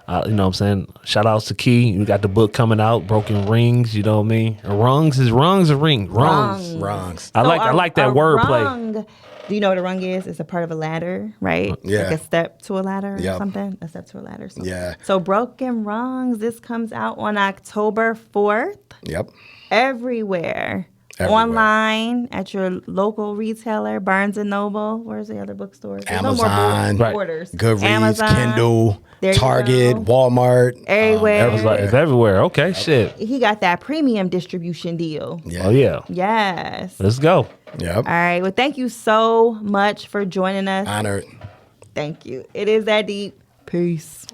You know what I'm saying? Shout outs to Key. We got the book coming out, Broken Rings. You know what I mean? Rungs is rungs or ring? Rungs. I like that wordplay. Rung, do you know what a rung is? It's a part of a ladder, right? Yeah. Like a step to a ladder or something. A step to a ladder. Or something. Yeah. So Broken Rungs. This comes out on October 4th. Yep. Everywhere. Online at your local retailer, Barnes & Noble. Where's the other bookstores? Amazon, orders. Goodreads, Amazon, Kindle, Target, Walmart. Everywhere. It's everywhere. Okay, shit. He got that premium distribution deal. Yeah. Oh, yeah. Yes. Let's go. Yep. All right. Well, thank you so much for joining us. Honored. Thank you. It is that deep. Peace.